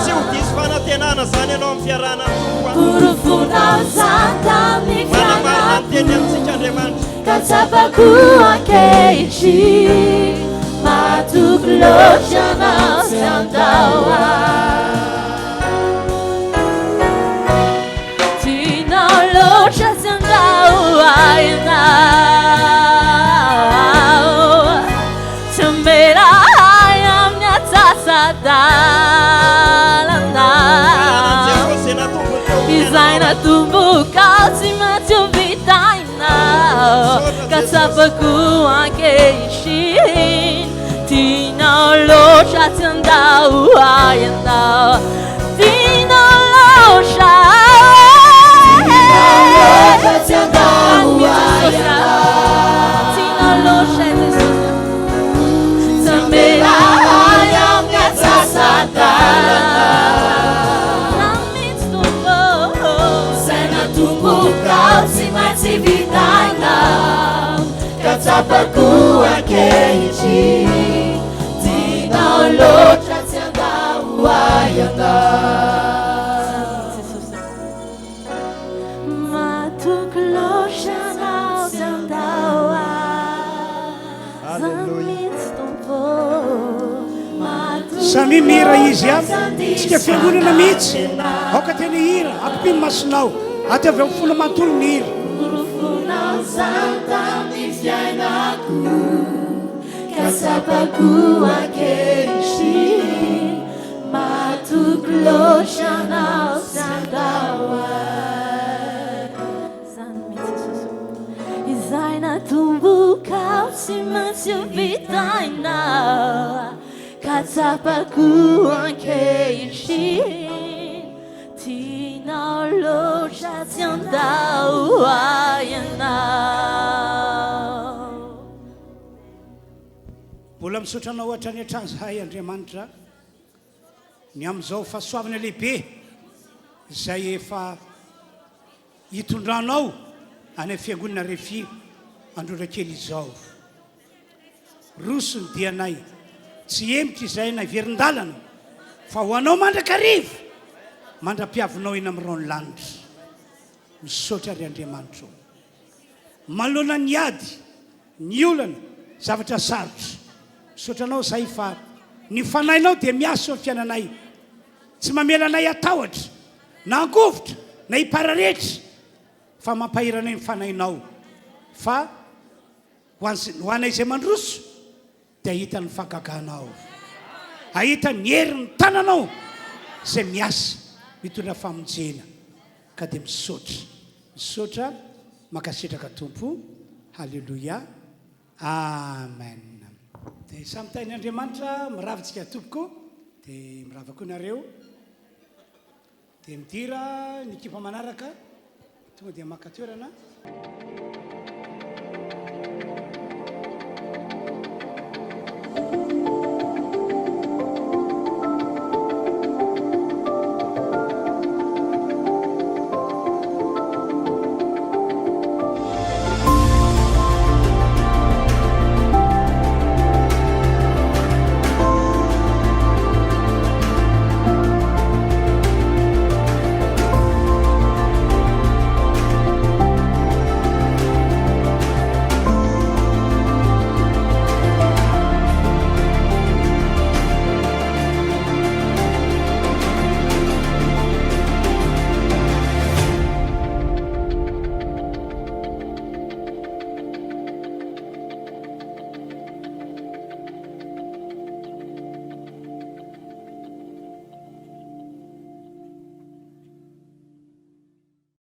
Tsy ho diso fanantenana zany ianao amin'ny fiarahana tompo. Purufunao tamin'ny Manamarina ny teny fiainako. amintsika Andriamanitra. Katsabaku ankeishi, Matukuloshanau tandawai. Tinolosha tandawai now. Tambera ayam nyatasadalana. Jesosy na tompo teo. Izay natumbukao tsy maty ho vitainao. Katsabaku ankeishi, tianao loatra tsy andawai ianao. Tinolosha tsy andawai ianao. Tinolosha Jesus. Tambera ayam nyatasadalana. Katsabaku ankeishi, tinolotra tsy andawai ianao. Matukuloshanau tandawai, Zamitsy tompo. Samy mira izy tsika fiangonana mihitsy aoka tena hira akopino masonao aty avy amin'ny folo mantolo ny hira. Purufunao tamin'ny fiainako, Katsabaku ankeishi, saina tumbuka tsy maintsy vitaina katsapako ankehitriny tianao loatra tsy andao ianao. mbola misaotranao ohatra ny atrany zahay Andriamanitra ny amin'izao fahasoavana lehibe izay efa hitondranao any fiangonana refy androrakely izao. Roso ny dianay tsy emika izay na verin-dalana fa ho anao mandrakariva mandra-piavinao eny amin'ny rano lanitra. Misaotra ry Andriamanitra manoloana ny ady ny olana zavatra sarotra. Misaotranao zahay fa ny fanahinao dia miasa amin'ny fiainanay tsy mamela anay atahotra na angovotra na hipararetra fa mampahiranay ny fanahinao fa ho anay izay mandroso dia ahita ny fahagaganao, ahita ny herin'ny tananao izay miasa mitondra famonjena ka dia misaotra makasitraka tompo. Halleluia, amen. Dia samy tain'ny Andriamanitra miravintsika tompoko dia mirava koa nareo dia midira ny kipa manaraka tonga dia maka toerana.